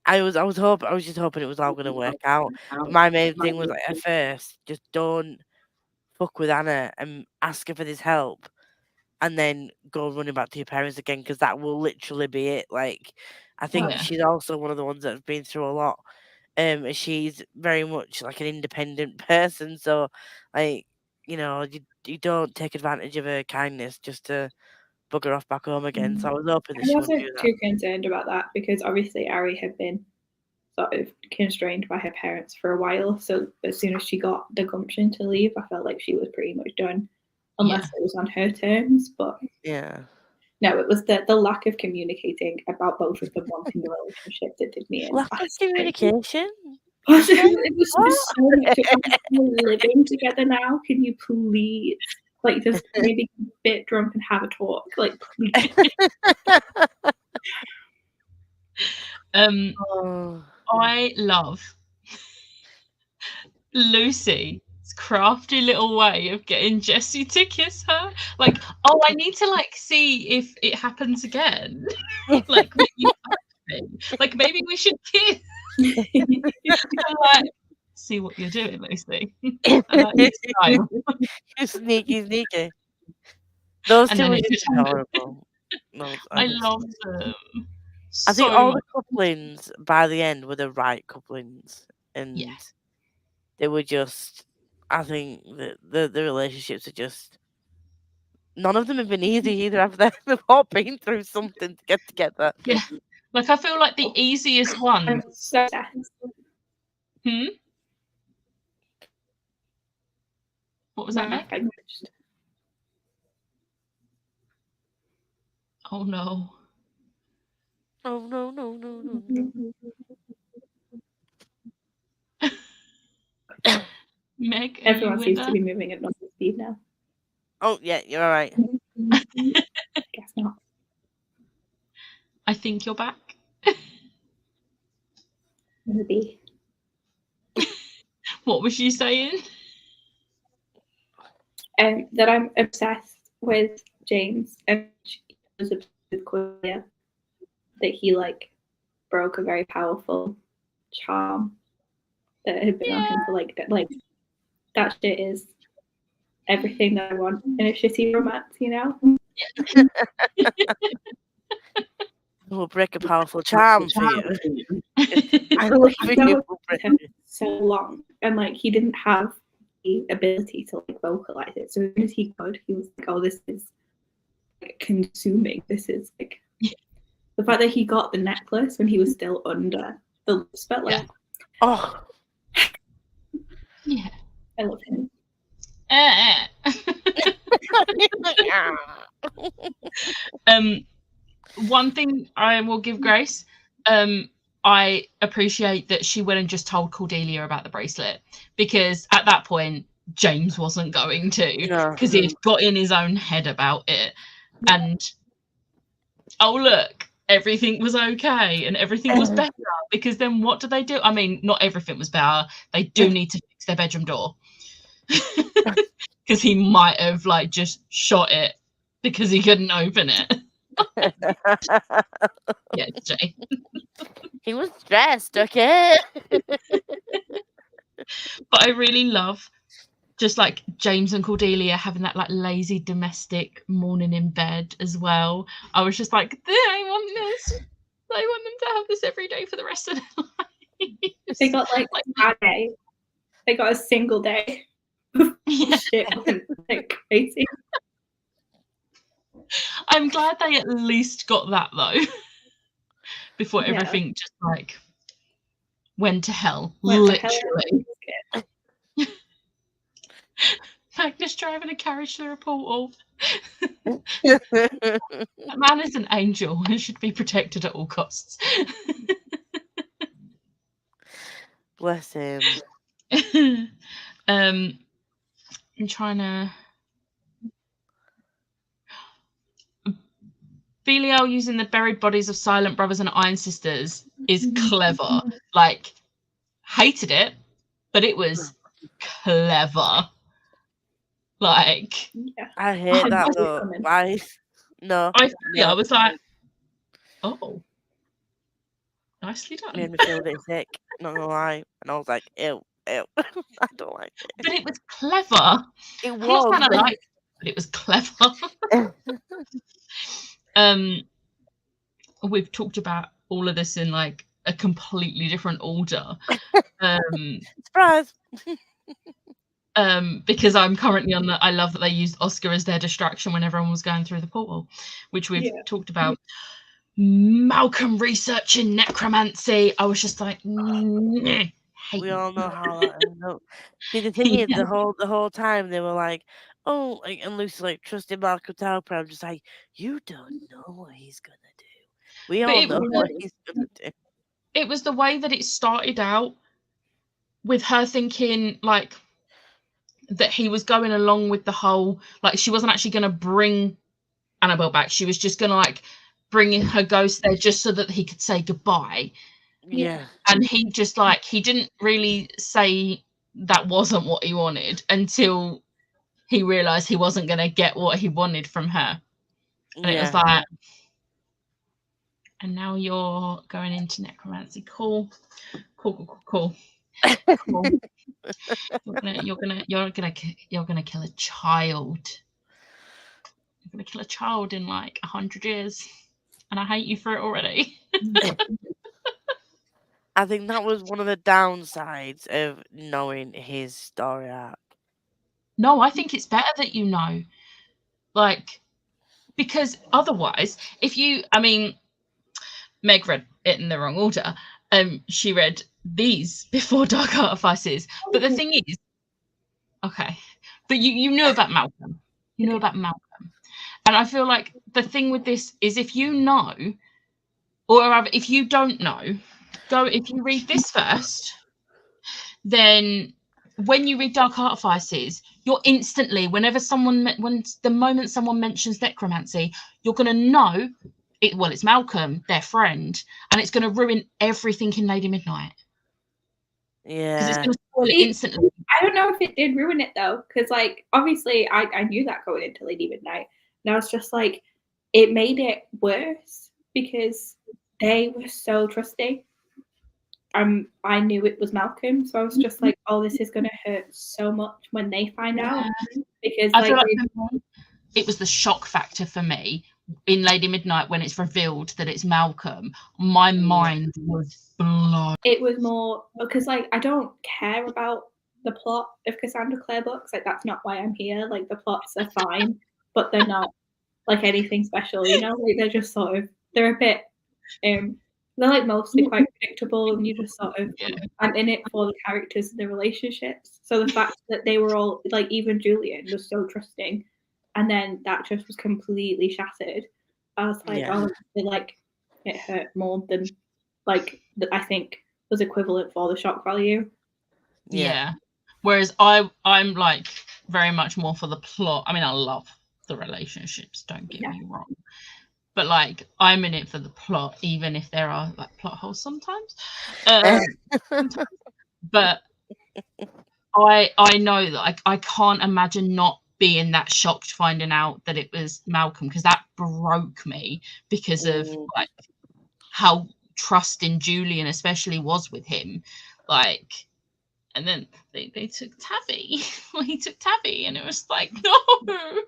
I was just hoping it was all going to work out. My main thing was like, at first, just don't fuck with Anna and ask her for this help, and then go running back to your parents again, because that will literally be it. Like, I think she's also one of the ones that's been through a lot. And she's very much like an independent person, so like, you know, you don't take advantage of her kindness just to bugger off back home again. So I was hoping that she wouldn't do that. I wasn't too concerned about that because obviously Ari had been sort of constrained by her parents for a while. So as soon as she got the gumption to leave, I felt like she was pretty much done, unless it was on her terms. But no, it was the lack of communicating about both of them wanting the relationship that did me in. Lack of communication? It was just so much living together now. Can you please Like, just maybe a bit drunk and have a talk. Like, please. Oh. I love Lucy's crafty little way of getting Jessie to kiss her. Like, oh, I need to like see if it happens again. Like, like maybe we should kiss. Like, see what you're doing, Lucy. Sneaky. Those And two then were it just adorable. I love them. I think so all much. the couplings by the end were the right couplings, and Yeah. they were just. I think the relationships are just. None of them have been easy either, have they? They've all been through something to get together. Yeah. Like, I feel like the easiest one. I'm so sad. What was that, Meg? Oh no. Oh no. Meg, everyone seems to be moving at normal speed now. Oh yeah, you're all right. Guess not. I think you're back. Maybe. What was you saying? That I'm obsessed with James, and he was obsessed with Cordelia. That he like broke a very powerful charm that had been on him for like that shit is everything that I want in a shitty romance, you know? We'll break a powerful charm for you. I love you. So long, and like he didn't have the ability to like vocalize it. So as soon as he could, he was like, "Oh, this is like consuming. This is like." The fact that he got the necklace when he was still under the spell, like, oh, yeah, I love him. One thing I will give Grace, I appreciate that she went and just told Cordelia about the bracelet, because at that point James wasn't going to, because he'd got in his own head about it, and oh look, everything was okay and everything was better, because then what do they do? I mean, not everything was better. They do need to fix their bedroom door, because he might have like just shot it because he couldn't open it. Yeah, Jay. He was stressed, okay? But I really love just like James and Cordelia having that like lazy domestic morning in bed as well. I was just like, I want this. I want them to have this every day for the rest of their lives. They got like a day. They got a single day. Shit went like crazy. I'm glad they at least got that though. Before everything just like went to hell. Literally. Magnus driving a carriage through a portal. That man is an angel and should be protected at all costs. Bless him. I'm trying to. Belial using the buried bodies of silent brothers and iron sisters is clever. Like, hated it, but it was clever. Like, I hate that though. Why? No. I was like, oh, nicely done. Made me feel a bit sick, not gonna lie. And I was like, ew. I don't like it. But it was clever. It was. I'm not saying I liked it, but it was clever. We've talked about all of this in like a completely different order. Surprise. Because I'm currently on I love that they used Oscar as their distraction when everyone was going through the portal, which we've talked about. Malcolm researching necromancy. I was just like, we all know how that ended up. See, the thing is, the whole time they were like, oh, like, and Lucy like trusted Malcolm to help her. I'm just like, you don't know what he's gonna do. We all know what he's gonna do. It was the way that it started out with her thinking like that he was going along with the whole, like, she wasn't actually going to bring Annabelle back. She was just going to, like, bring in her ghost there just so that he could say goodbye. Yeah. And he just, like, he didn't really say that wasn't what he wanted until he realised he wasn't going to get what he wanted from her. And it was like, and now you're going into necromancy. Cool. You're gonna kill a child. You're gonna kill a child in like 100 years, and I hate you for it already. I think that was one of the downsides of knowing his story arc. No, I think it's better that you know, like, because otherwise, Meg read it in the wrong order. She read these before Dark Artifices, but the thing is, okay, but you knew about Malcolm. You knew about Malcolm, and I feel like the thing with this is if you know, or if you don't know, if you read this first, then when you read Dark Artifices, you're instantly, when the moment someone mentions necromancy, you're going to know it's Malcolm, their friend, and it's going to ruin everything in Lady Midnight. Yeah. Because it's going to spoil it instantly. I don't know if it did ruin it though, because like obviously I knew that going into Lady Midnight, and I was just like, it made it worse because they were so trusting. I knew it was Malcolm, so I was just like, oh, this is gonna hurt so much when they find out, because I feel like it was the shock factor for me in Lady Midnight when it's revealed that it's Malcolm. My mind was blown. It was more because like I don't care about the plot of Cassandra Clare books. Like that's not why I'm here. Like the plots are fine, but they're not like anything special. You know, like they're just sort of they're a bit they're like mostly quite predictable, and you just sort of I'm in it for the characters and the relationships. So the fact that they were all like even Julian was so trusting, and then that just was completely shattered. I was like, oh, like it hurt more than like I think was equivalent for the shock value. Yeah. Whereas I'm like very much more for the plot. I mean, I love the relationships, don't get me wrong. But like I'm in it for the plot, even if there are like plot holes sometimes. But I know that I can't imagine not being that shocked finding out that it was Malcolm, because that broke me because of like how trusting Julian especially was with him. Like, and then they took Tavi. Well, he took Tavi, and it was like, no.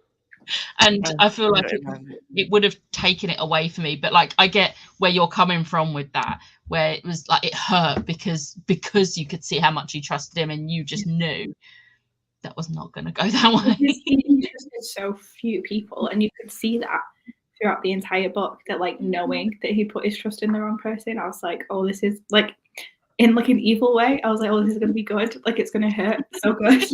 And I feel like it would have taken it away for me. But like I get where you're coming from with that, where it was like it hurt because you could see how much he trusted him, and you just knew that was not going to go that way. He trusted so few people, and you could see that throughout the entire book, that like knowing that he put his trust in the wrong person, I was like, oh, this is like in like an evil way. I was like, oh, this is going to be good. Like it's going to hurt so good.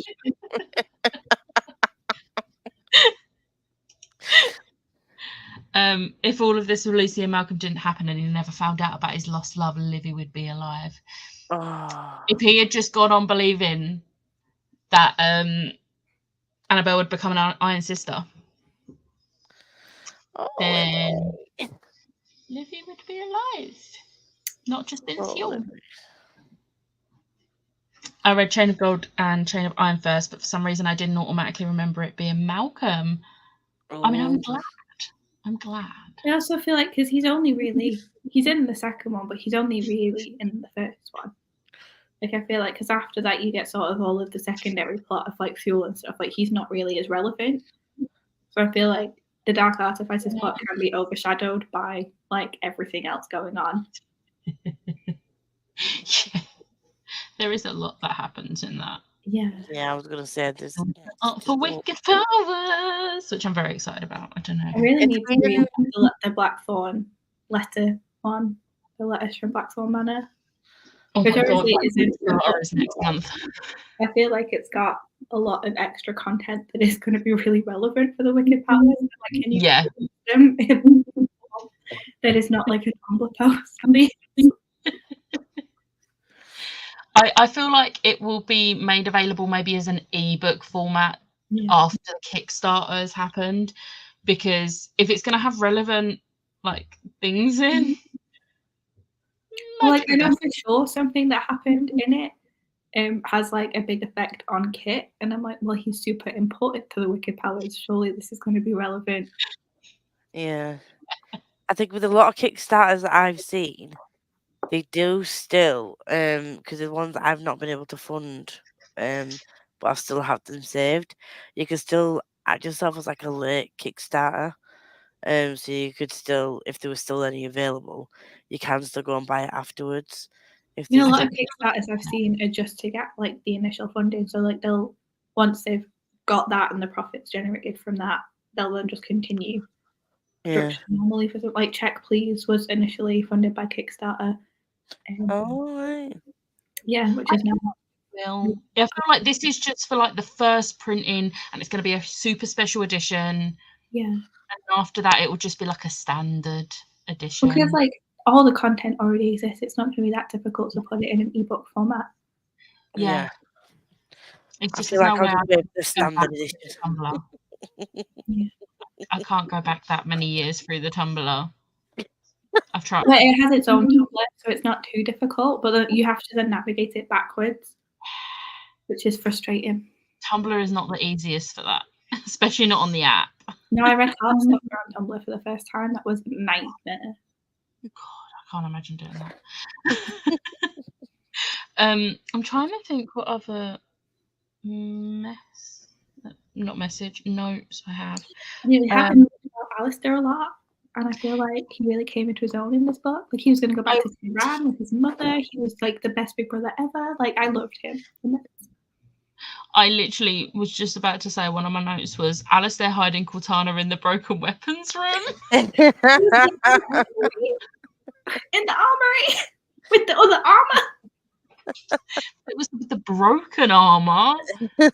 If all of this with Lucy and Malcolm didn't happen and he never found out about his lost love, Livy would be alive. If he had just gone on believing that Annabelle would become an Iron Sister, then Livy would be alive, not just in Seoul. I read Chain of Gold and Chain of Iron first, but for some reason I didn't automatically remember it being Malcolm. I mean, I'm glad. I also feel like because he's in the second one, but he's only really in the first one. Like I feel like because after that you get sort of all of the secondary plot of like Fuel and stuff. Like he's not really as relevant. So I feel like the Dark Artifices plot can be overshadowed by like everything else going on. Yeah. There is a lot that happens in that. Yeah. Yeah, I was gonna say this. For wicked powers, which I'm very excited about. I don't know. I really need to read the Blackthorn letter one, the letters from Blackthorn Manor. Oh my god, is next month. I feel like it's got a lot of extra content that is going to be really relevant for the wicked powers. Like, can you them that is not like a Tumblr post? I feel like it will be made available maybe as an ebook format after the Kickstarter has happened, because if it's going to have relevant like things in, Like I know for sure something that happened in it has like a big effect on Kit, and I'm like, well, he's super important to the Wicked Powers. Surely this is going to be relevant. Yeah. I think with a lot of Kickstarters that I've seen, they do still, because the ones that I've not been able to fund, but I still have them saved, you can still add yourself as like a late Kickstarter. So you could still, if there was still any available, you can still go and buy it afterwards. If You know, a there's lot of Kickstarters I've seen are just to get like the initial funding. So like they'll, once they've got that and the profits generated from that, they'll then just continue yeah. production normally. For like Check Please was initially funded by Kickstarter. Oh right. Yeah, which is now. Well, yeah, I feel like this is just for like the first printing, and it's going to be a super special edition. Yeah. And after that, it will just be like a standard edition. Because like all the content already exists, it's not going to be that difficult to put it in an ebook format. Yeah. Yeah. It's I just feel like no I'll way just go with the standard edition. Tumblr. Yeah. I can't go back that many years through the Tumblr. I've tried. But it has its own Tumblr, so it's not too difficult. But then you have to then navigate it backwards, which is frustrating. Tumblr is not the easiest for that, especially not on the app. No, I read hard stuff on Tumblr for the first time. That was a nightmare. God, I can't imagine doing that. I'm trying to think what other notes I have. I mean, we have been talking about Alistair a lot, and I feel like he really came into his own in this book. Like he was going to go back to Tehran with his mother. He was like the best big brother ever. Like I loved him. I literally was just about to say, one of my notes was Alistair hiding Cortana in the broken weapons room. In the armory with the other armor. It was with the broken armor. It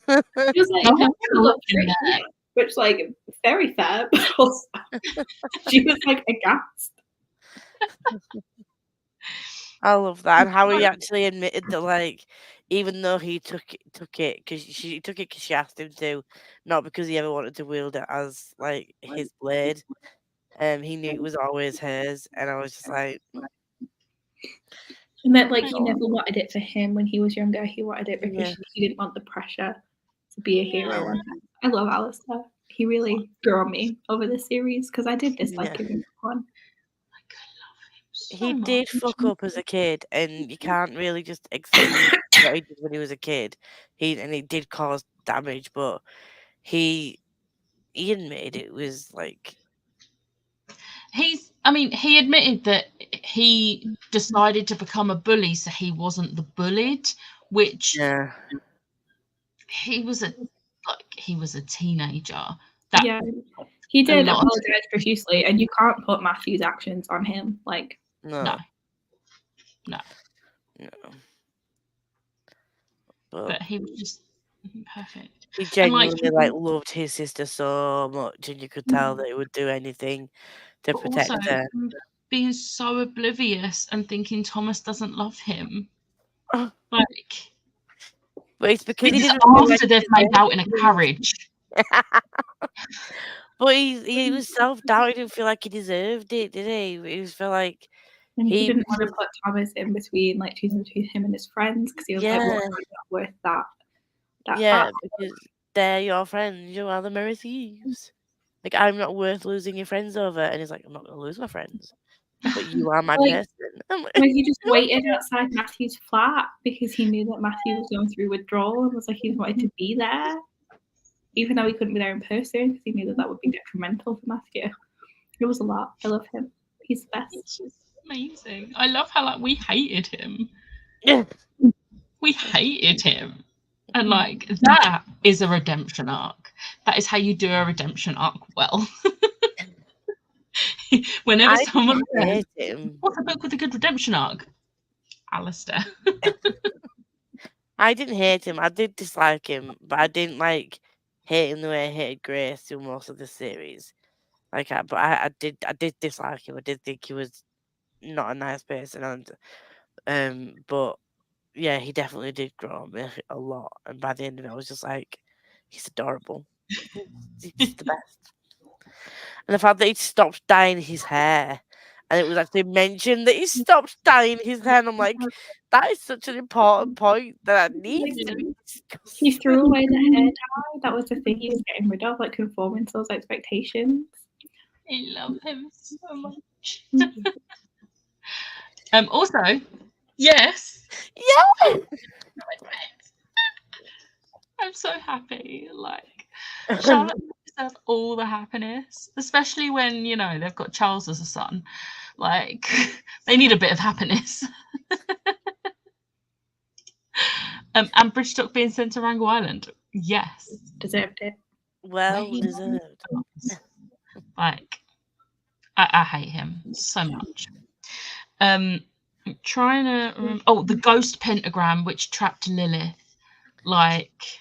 was like which like very fair, but also she was like aghast. I love that, and how he actually admitted that, like, even though he took it because she took it because she asked him to, not because he ever wanted to wield it as like his blade. He knew it was always hers, and I was just like, and that like he never wanted it for him when he was younger. He wanted it because he didn't want the pressure to be a hero. I love Alistair. He really grew on me over the series because I did dislike him in one. He did fuck up as a kid, and you can't really just excuse what he did when he was a kid. He did cause damage, but he admitted it was like he admitted that he decided to become a bully so he wasn't the bullied, which he was a teenager. He did apologize profusely, and you can't put Matthew's actions on him. Like no. But he was just perfect. He genuinely like loved his sister so much, and you could tell that he would do anything to protect her. Being so oblivious and thinking Thomas doesn't love him. Like, but it's because he didn't. After they've made out in a carriage. But he was self-doubting. He didn't feel like he deserved it, did he? He was feel like he didn't want to put Thomas in between, like choosing between him and his friends, because he was like, well, I'm not worth that battle. Because they're your friends. You are the Merry Thieves. Like, I'm not worth losing your friends over. And he's like, I'm not going to lose my friends. But you are my person. He just waited outside Matthew's flat because he knew that Matthew was going through withdrawal and was like, he wanted to be there. Even though he couldn't be there in person because he knew that would be detrimental for Matthew. It was a lot. I love him. He's the best. It's just amazing. I love how like we hated him. We hated him. And like that is a redemption arc. That is how you do a redemption arc well. Whenever someone says, what's a book with a good redemption arc? Alistair. I didn't hate him. I did dislike him, but I didn't like hate him the way I hated Grace through most of the series. Like, I did dislike him. I did think he was not a nice person, and but yeah, he definitely did grow on me a lot. And by the end of it, I was just like, he's adorable. He's the best. And the fact that he stopped dyeing his hair, and it was actually mentioned that he stopped dyeing his hair, and I'm like, that is such an important point that needs to be discussed. He threw away the hair dye. That was the thing he was getting rid of, like conforming to those expectations. I love him so much. Also, yes. Yeah. I'm so happy. Like, Charlotte deserves all the happiness, especially when, they've got Charles as a son. Like, they need a bit of happiness. And Bridgestock being sent to Rango Island. Yes. Deserved it. Well deserved. Like, I hate him so much. I'm trying to remember. Oh, the ghost pentagram which trapped Lilith. Like,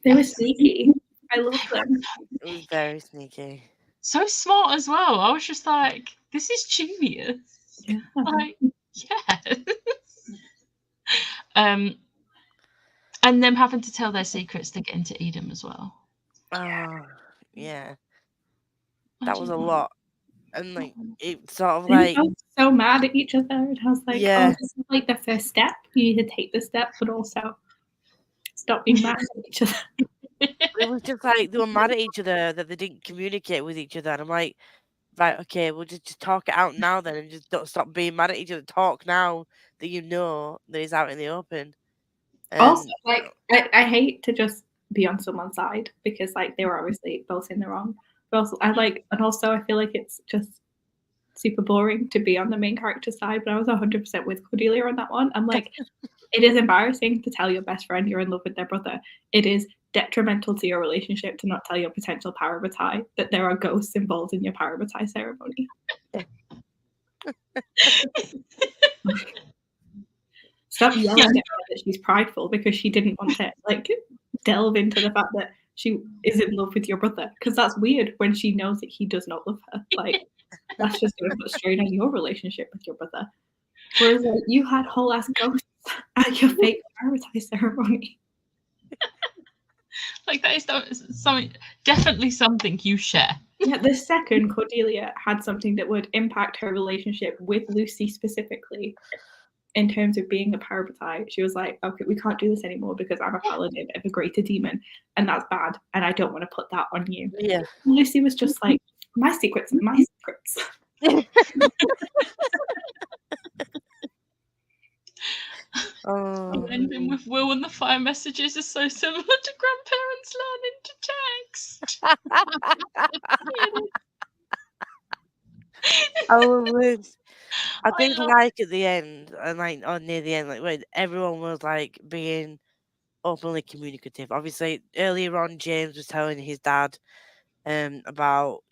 they were sneaky. I love them. It was very sneaky. So smart as well. I was just like, this is genius. Yeah. Like, yes. And them having to tell their secrets to get into Eden as well. Oh, yeah. I That was a don't know. lot. And like it sort of They like were so mad at each other. It was like, Yeah. oh, this is like the first step. You need to take the step, but also stop being mad at each other. it was just like they were mad at each other that they didn't communicate with each other. And I'm like, right, okay, we'll just talk it out now then, and just don't stop being mad at each other. Talk now that you know that he's out in the open. Also, like, I hate to just be on someone's side because like they were obviously both in the wrong. But also, I feel like it's just super boring to be on the main character's side. But I was 100% with Cordelia on that one. I'm like, it is embarrassing to tell your best friend you're in love with their brother. It is detrimental to your relationship to not tell your potential parabatai that there are ghosts involved in your parabatai ceremony. Stop yelling at her that she's prideful because she didn't want to like delve into the fact that she is in love with your brother, because that's weird when she knows that he does not love her. Like, that's just going to put strain on your relationship with your brother. Whereas like, you had whole ass ghosts at your fake parabatai ceremony. Like, that is something, definitely something you share. Yeah, the second Cordelia had something that would impact her relationship with Lucy specifically in terms of being a parabatai, she was like, okay, we can't do this anymore because I'm a paladin of a greater demon, and that's bad, and I don't want to put that on you. Yeah. Lucy was just like, my secrets are my secrets. The ending with Will and the fire messages is so similar to grandparents learning to text. I think like at the end, and like near the end, like when everyone was like being openly communicative. Obviously, earlier on, James was telling his dad about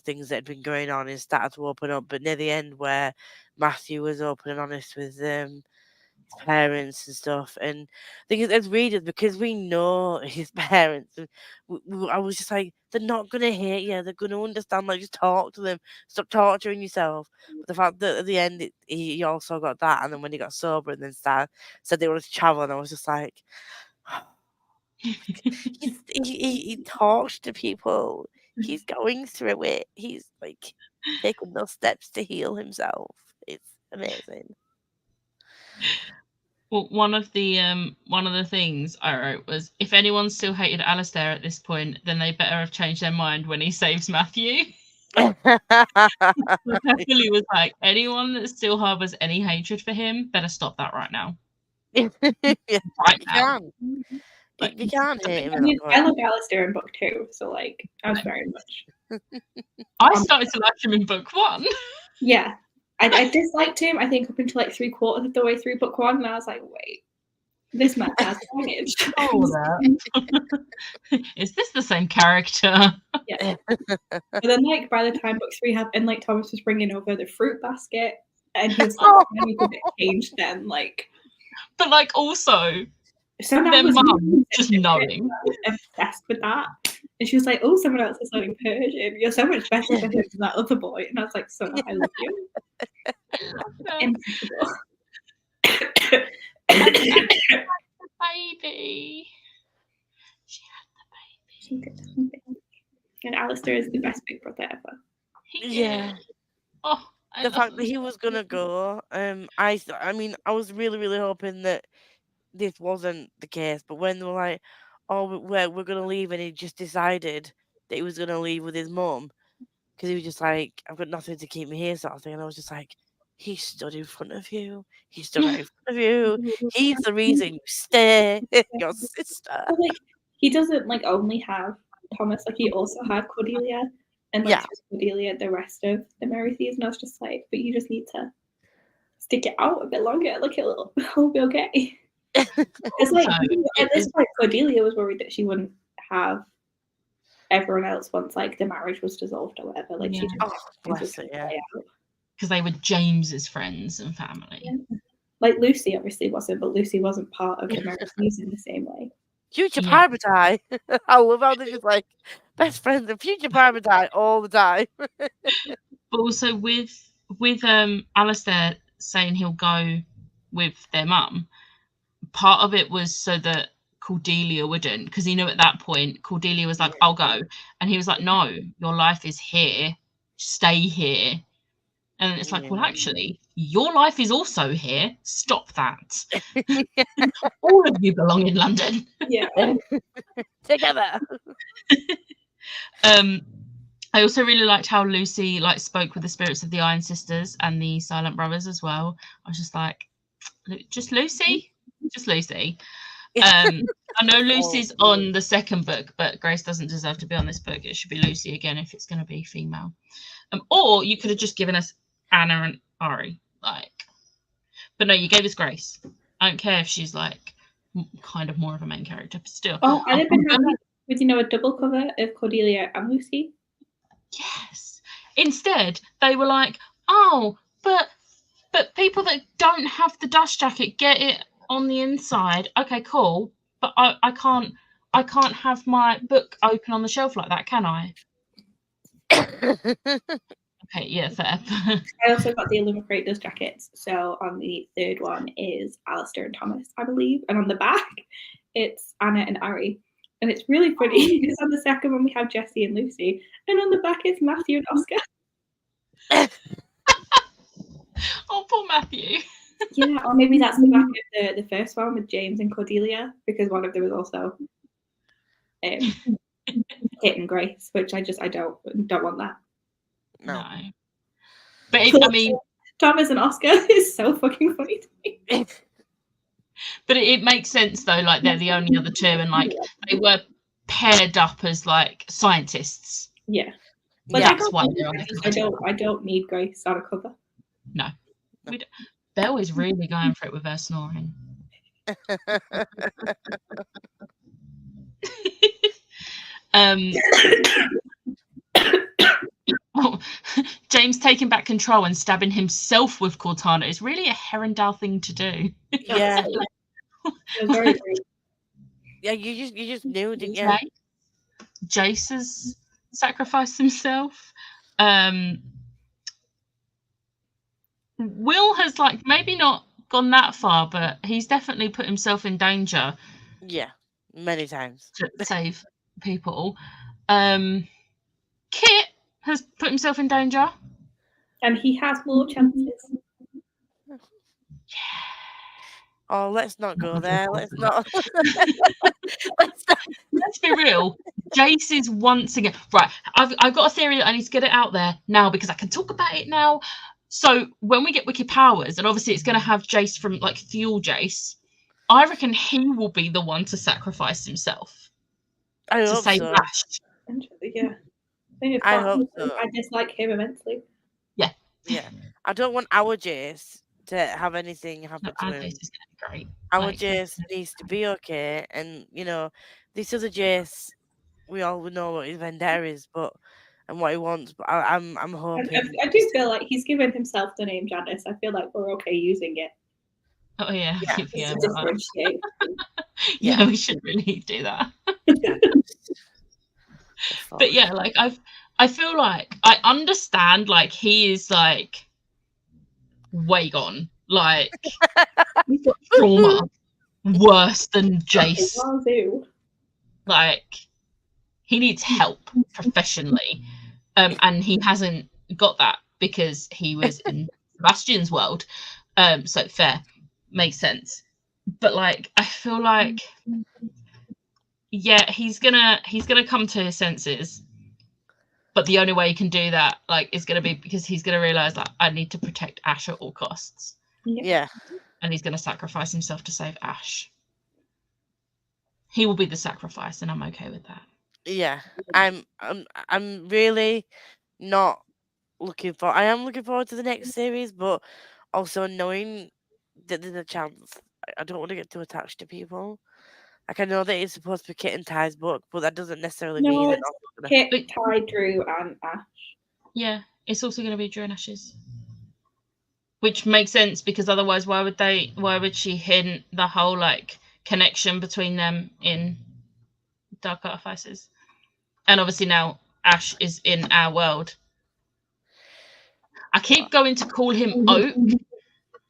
things that had been going on and started to open up. But near the end, where Matthew was open and honest with his parents and stuff, and I think as readers, because we know his parents, I was just like, they're not gonna hate you, they're gonna understand. Like, just talk to them, stop torturing yourself. But the fact that at the end he also got that, and then when he got sober and then said they wanted to travel, and I was just like, he talks to people, he's going through it, he's like taking those steps to heal himself. It's amazing. Well, one of the things I wrote was, if anyone still hated Alistair at this point, then they better have changed their mind when he saves Matthew. Like, I really was like, anyone that still harbours any hatred for him better stop that right now. Yeah, right now. Like, you can't hate him. I mean, I love Alistair in book 2, so like I was very much. I started to like him in book 1. Yeah. I disliked him, I think, up until like 3/4 of the way through book 1, and I was like, wait, this man has baggage. Is this the same character? Yeah. But then, like, by the time book 3 happened, like, Thomas was bringing over the fruit basket, and he was like, I need to get changed then, like. But like, also, so now their mum just knowing. Obsessed with that. And she was like, oh, someone else is learning Persian. You're so much better for him than that other boy. And I was like, so I love you. Impossible. Baby. She had the baby. She did have a baby. And Alistair is the best Big Brother ever. Yeah. Oh, The fact that he was gonna go, I mean, I was really, really hoping that this wasn't the case. But when they were like, "Oh, we're gonna leave," and he just decided that he was gonna leave with his mum because he was just like, "I've got nothing to keep me here," sort of thing. And I was just like, "He stood in front of you. He stood right in front of you. He's the reason you stay. Your sister." But, like, he doesn't like only have Thomas. Like, he also had Cordelia, and like Cordelia the rest of the merry season. I was just like, but you just need to stick it out a bit longer. Like, it'll be okay. It's like at this point, Cordelia was worried that she wouldn't have everyone else once like the marriage was dissolved or whatever. Like, she just bless it, yeah. Because they were James's friends and family. Yeah. Like Lucy obviously wasn't, but Lucy wasn't part of the merry season the same way. Future Parvati. I love how they're just like best friends and future Parvati all the time. But also with Alistair saying he'll go with their mum, part of it was so that Cordelia wouldn't, because he knew at that point Cordelia was like, "I'll go," and he was like, "No, your life is here. Stay here." And it's like, well, actually, your life is also here. Stop that. All of you belong in London. Yeah. Together. I also really liked how Lucy like spoke with the spirits of the Iron Sisters and the Silent Brothers as well. I was just like, just Lucy. I know Lucy's on the second book, but Grace doesn't deserve to be on this book. It should be Lucy again if it's going to be female. Or you could have just given us Anna and Ari, like, but no, you gave us Grace. I don't care if she's like kind of more of a main character, but still. Oh, I'd have been happy with a double cover of Cordelia and Lucy. Yes. Instead, they were like, "Oh, but people that don't have the dust jacket get it on the inside. Okay, cool. But I can't have my book open on the shelf like that, can I?" Okay, yeah, fair. I also got the Illumicrate dust jackets. So on the third one is Alistair and Thomas, I believe. And on the back, it's Anna and Ari. And it's really funny because on the second one we have Jessie and Lucy. And on the back it's Matthew and Oscar. Oh, poor Matthew. Yeah, or maybe that's the back of the first one with James and Cordelia, because one of them was also Kit and Grace, which I don't want that. No. But I mean, Thomas and Oscar is so fucking funny to me. But it makes sense though, like they're the only other two, and like they were paired up as like scientists. Yeah. Like, that's why they're on the cover. I don't need Grace on a cover. No. Belle is really going for it with her snoring. James taking back control and stabbing himself with Cortana is really a Herondale thing to do. Yeah. Very great. Yeah, you just knew, didn't you? Jace has sacrificed himself. Will has like maybe not gone that far, but he's definitely put himself in danger. Yeah, many times to save people. Kit has put himself in danger, and he has more chances. Yeah. Oh, let's not go there. Let's not. Let's be real. Jace is once again right. I've got a theory that I need to get it out there now because I can talk about it now. So when we get Wicked Powers, and obviously it's going to have Jace from like Fuel Jace, I reckon he will be the one to sacrifice himself to save Ash. Yeah, I hope so. I dislike him immensely. Yeah. I don't want our Jace to have anything happen to him. Jace is going to be great. Our Jace needs to be okay, and this other Jace, we all know what his vendetta is, and what he wants. But I'm hoping. I do feel like he's given himself the name Janice. I feel like we're okay using it. Oh yeah. Yeah, we should really do that. But yeah, like I feel like I understand like he is like way gone. like trauma worse than Jace. Wazoo. Like, he needs help professionally, and he hasn't got that because he was in Sebastian's world. So fair, makes sense. But like, I feel like, yeah, he's gonna come to his senses. But the only way he can do that, like, is gonna be because he's gonna realize that I need to protect Ash at all costs. Yeah. And he's gonna sacrifice himself to save Ash. He will be the sacrifice, and I'm okay with that. Yeah. I'm really not looking for. I am looking forward to the next series, but also knowing that there's a chance. I don't want to get too attached to people. Like, I know that it's supposed to be Kit and Ty's book, but that doesn't necessarily mean No, that. it's Kit, Ty, Drew, and Ash. Yeah, it's also going to be Drew and Ashes, which makes sense because otherwise, why would she hint the whole like connection between them in Dark Artifices? And obviously now Ash is in our world. I keep going to call him Oak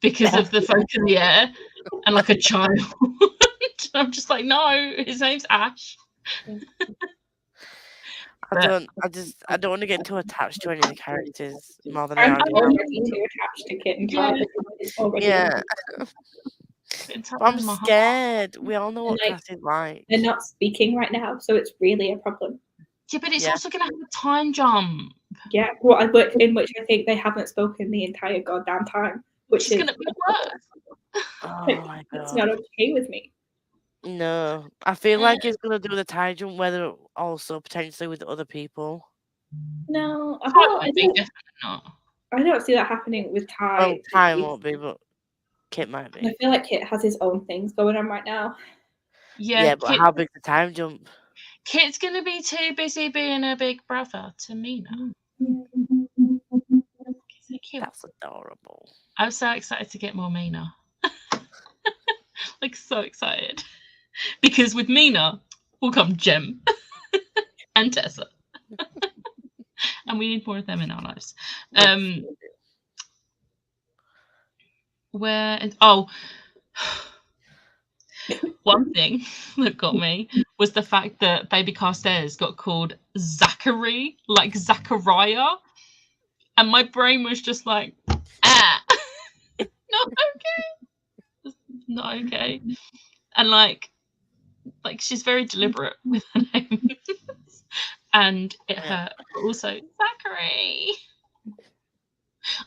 because of the folk in the air and like a child. I'm just like, no, his name's Ash. I don't want to get too attached to any of the characters more than I I'm already already too attached to Kit and Ty. It's already Yeah. It's But I'm in my heart. scared. We all know what like, Cass is like. They're not speaking right now, so it's really a problem. Yeah, but it's Yeah. also going to have a time jump. Yeah, in which I think they haven't spoken the entire goddamn time, which is going to be worse. Oh my It's god. not okay with me. No. I feel like he's gonna do the tie jump, whether also potentially with other people. No, I Definitely not. don't see that happening with Ty. Well, Ty won't be, but Kit might be. I feel like Kit has his own things going on right now. Yeah, but how big's the time jump? Kit's going to be too busy being a big brother to Mina. So cute. That's adorable. I'm so excited to get more Mina. Like, so excited. Because with Mina will come Jem and Tessa. And we need more of them in our lives. One thing that got me was the fact that Baby Carstairs got called Zachary, like Zachariah. And my brain was just like, not okay. Just not okay. And like she's very deliberate with her name. And it hurt. But also, Zachary.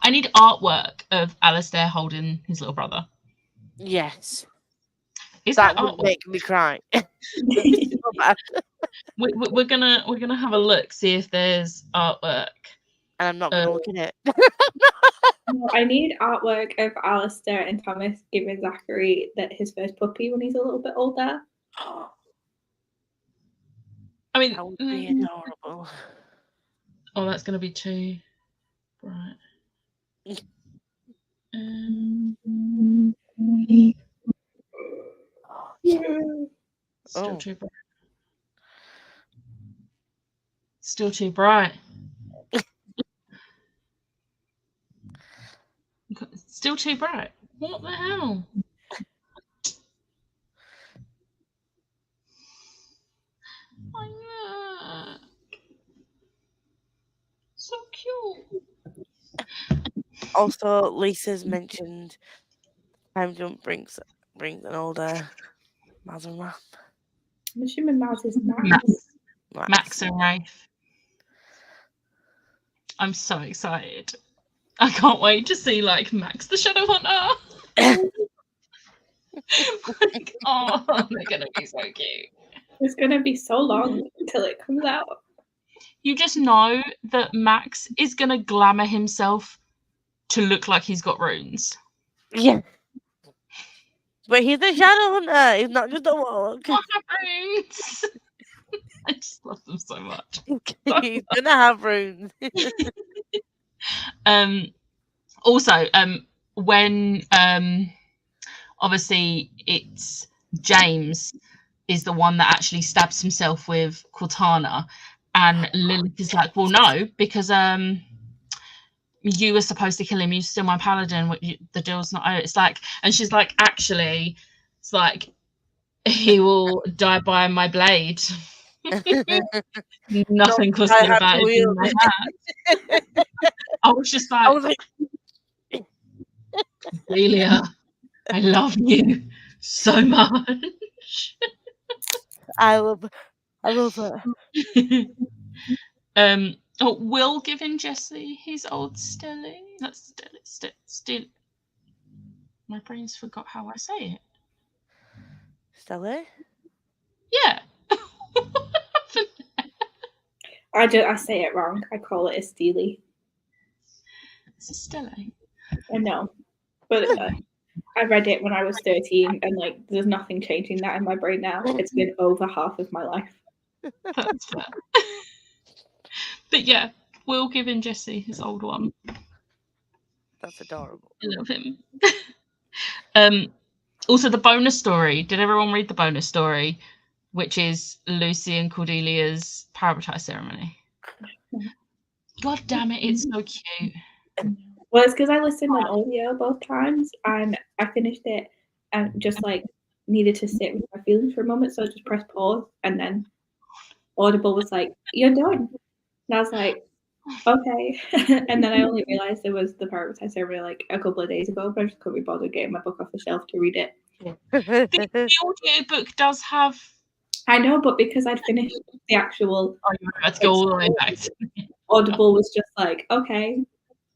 I need artwork of Alistair holding his little brother. Yes. Is that that would artwork? make me cry. We're gonna have a look, see if there's artwork. And I'm not gonna look at it. I need artwork of Alistair and Thomas giving Zachary his first puppy when he's a little bit older. I mean, that would be adorable. Oh, that's gonna be too bright. Still too bright. Still too bright. Still too bright. What the hell? So cute. Also, Lisa's mentioned time jump brings an older Maz and Raph. I'm assuming Maz is Max and Rafe. I'm so excited. I can't wait to see like Max the Shadow Hunter. Like, oh, they're gonna be so cute. It's gonna be so long until it comes out. You just know that Max is gonna glamour himself to look like he's got runes. Yeah. But he's a shadow hunter. He's not just a walk. Runes. I just love them so much. He's gonna have runes. Also, when obviously it's James is the one that actually stabs himself with Cortana, and Lilith is like, well, no, because you were supposed to kill him. You're still my paladin. The deal's not over. It's like, and she's like, actually, it's like, he will die by my blade. Nothing was said about it in my hand. I was just like, Delia, I love you so much. I love it. Will giving Jesse his old Stelly. That's still. My brain's forgot how I say it. Stelly? Yeah. I say it wrong. I call it a Steely. It's a Stelly. I know, but I read it when I was 13, and like, there's nothing changing that in my brain now. It's been over half of my life. That's fair. But yeah, Will giving Jesse his old one. That's adorable. I love him. Also, the bonus story. Did everyone read the bonus story, which is Lucy and Cordelia's Parabatai ceremony? God damn it, it's so cute. Well, it's because I listened on audio both times, and I finished it and just like needed to sit with my feelings for a moment, so I just pressed pause, and then Audible was like, "You're done," and I was like, "Okay," and then I only realized there was the Parabatai ceremony like a couple of days ago, but I just couldn't be bothered getting my book off the shelf to read it. The audiobook does have. I know, but because I'd finished the actual, let's go all the way back. Audible was just like, "Okay,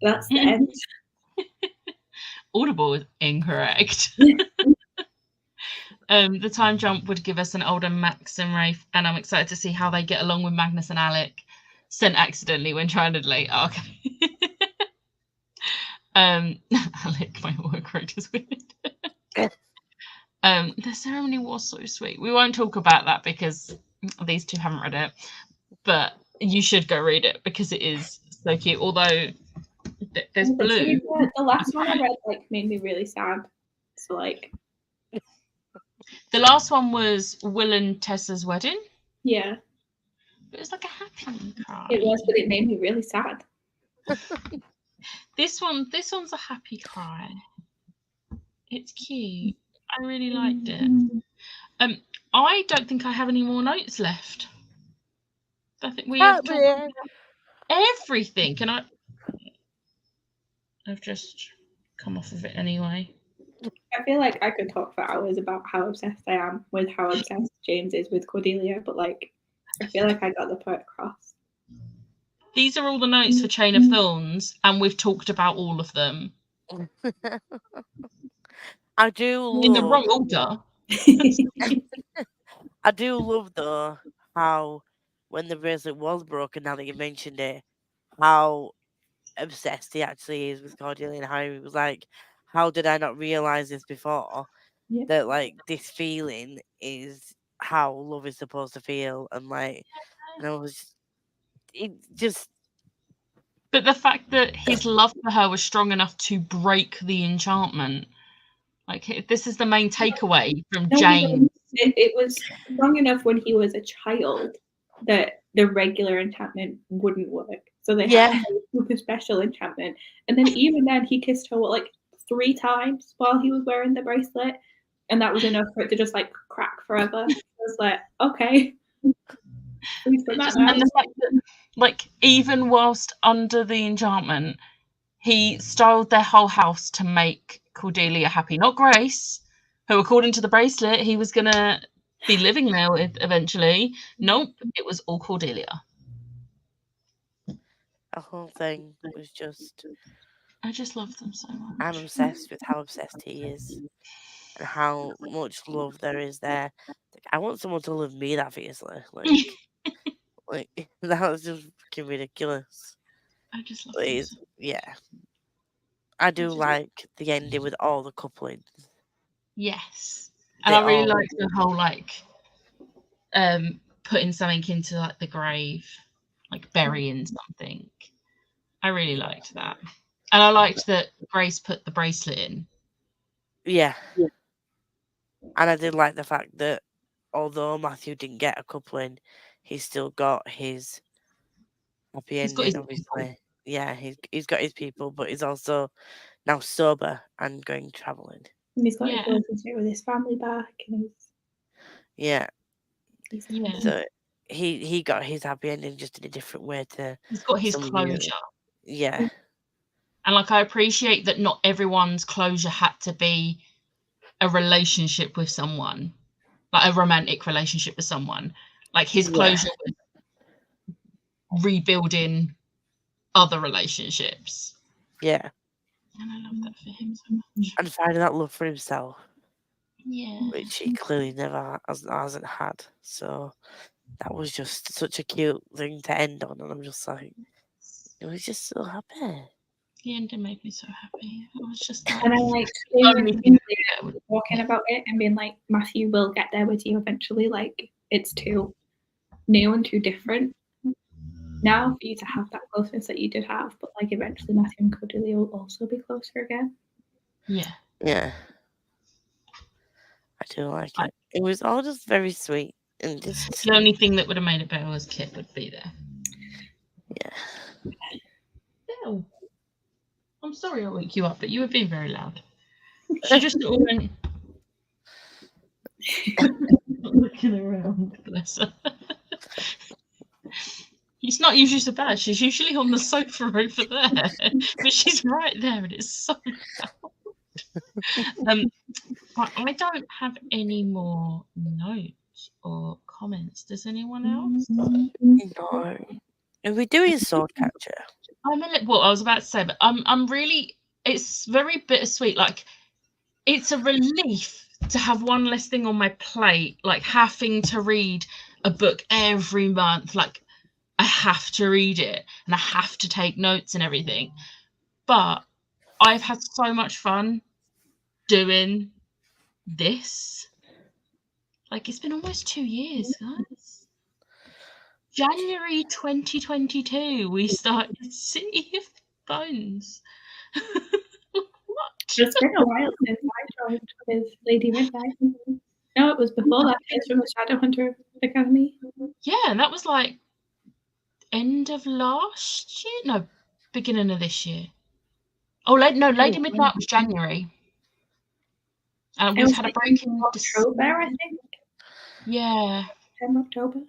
that's the end." Audible is incorrect. The time jump would give us an older Max and Rafe, and I'm excited to see how they get along with Magnus and Alec. Sent accidentally when trying to delete. Oh, okay. Alec, my autocorrect is weird. The ceremony was so sweet. We won't talk about that because these two haven't read it, but you should go read it because it is so cute. Although there's blue. The last one I read like made me really sad. So like, the last one was Will and Tessa's wedding. Yeah. It was like a happy cry. It was, but it made me really sad. This one's a happy cry. It's cute. I really liked it. I don't think I have any more notes left. I think we have talked about everything, and I've just come off of it anyway. I feel like I could talk for hours about how obsessed I am with how obsessed James is with Cordelia, but like, I feel like I got the point across. These are all the notes for Chain of Thorns, and we've talked about all of them. I do love... In the wrong order. I do love, though, how when the bracelet was broken, now that you mentioned it, how obsessed he actually is with Cordelia, and how he was like, how did I not realise this before? Yeah. That, like, this feeling is how love is supposed to feel, and, like, and I was... It just... But the fact that his love for her was strong enough to break the enchantment, like, this is the main takeaway from James. It was strong enough when he was a child that the regular enchantment wouldn't work. So they had to have a super special enchantment. And then even then, he kissed her, like, 3 times while he was wearing the bracelet. And that was enough for it to just, like, crack forever. I was like, okay. And the fact that, like, even whilst under the enchantment, he styled their whole house to make Cordelia happy, not Grace, who, according to the bracelet, he was going to be living there with eventually. Nope, it was all Cordelia. The whole thing was just... I just love them so much. I'm obsessed with how obsessed he is and how much love there is there. Like, I want someone to love me that fiercely. Like, that was just fucking ridiculous. I just love them. Yeah. I do like the ending with all the couplings. Yes. And I really like the whole, like, putting something into, like, the grave, like burying something. I really liked that. And I liked that Grace put the bracelet in. Yeah. And I did like the fact that although Matthew didn't get a coupling, he still got his happy ending, obviously. yeah, he's got his people, but he's also now sober and going traveling. And he's got his Yeah. relationship with his family back, and Yeah, he's Yeah. so he got his happy ending just in a different way to He's got his some of closure. you. Yeah, And like I appreciate that not everyone's closure had to be a relationship with someone, like a romantic relationship with someone. Like his Yeah. closure was rebuilding other relationships. yeah, And I love that for him so much. and finding that love for himself, Yeah. which he clearly never hasn't had. So that was just such a cute thing to end on, and I'm just like, he was just so happy. The ending made me so happy. I was just like, and I like only thing that would- talking about it and being like, Matthew will get there with you eventually. Like, it's too new and too different now for you to have that closeness that you did have, but like eventually Matthew and Cordelia will also be closer again. yeah. Yeah, I do like it. It was all just very sweet and just The only thing that would have made it better was Kit would be there. yeah. Bill, I'm sorry I woke you up, but you were being very loud. She just sort of went looking around, bless her. It's not usually so bad. She's usually on the sofa over there, but she's right there, and it's so loud. But I don't have any more notes or comments. Does anyone else? No, are we doing Swordcatcher? Well, I was about to say, but I'm really. It's very bittersweet. Like, it's a relief to have one less thing on my plate. Like having to read a book every month. Like, I have to read it and I have to take notes and everything. But I've had so much fun doing this. Like, it's been almost 2 years, guys. January 2022, we started City of Bones. What? It's been a while since I joined with Lady Midnight. No, it was before that. It's from the Shadowhunter Academy. Yeah, and that was like end of last year? No, beginning of this year. Oh, Lady Midnight was January. And we've had a break in October, I think. Yeah. October.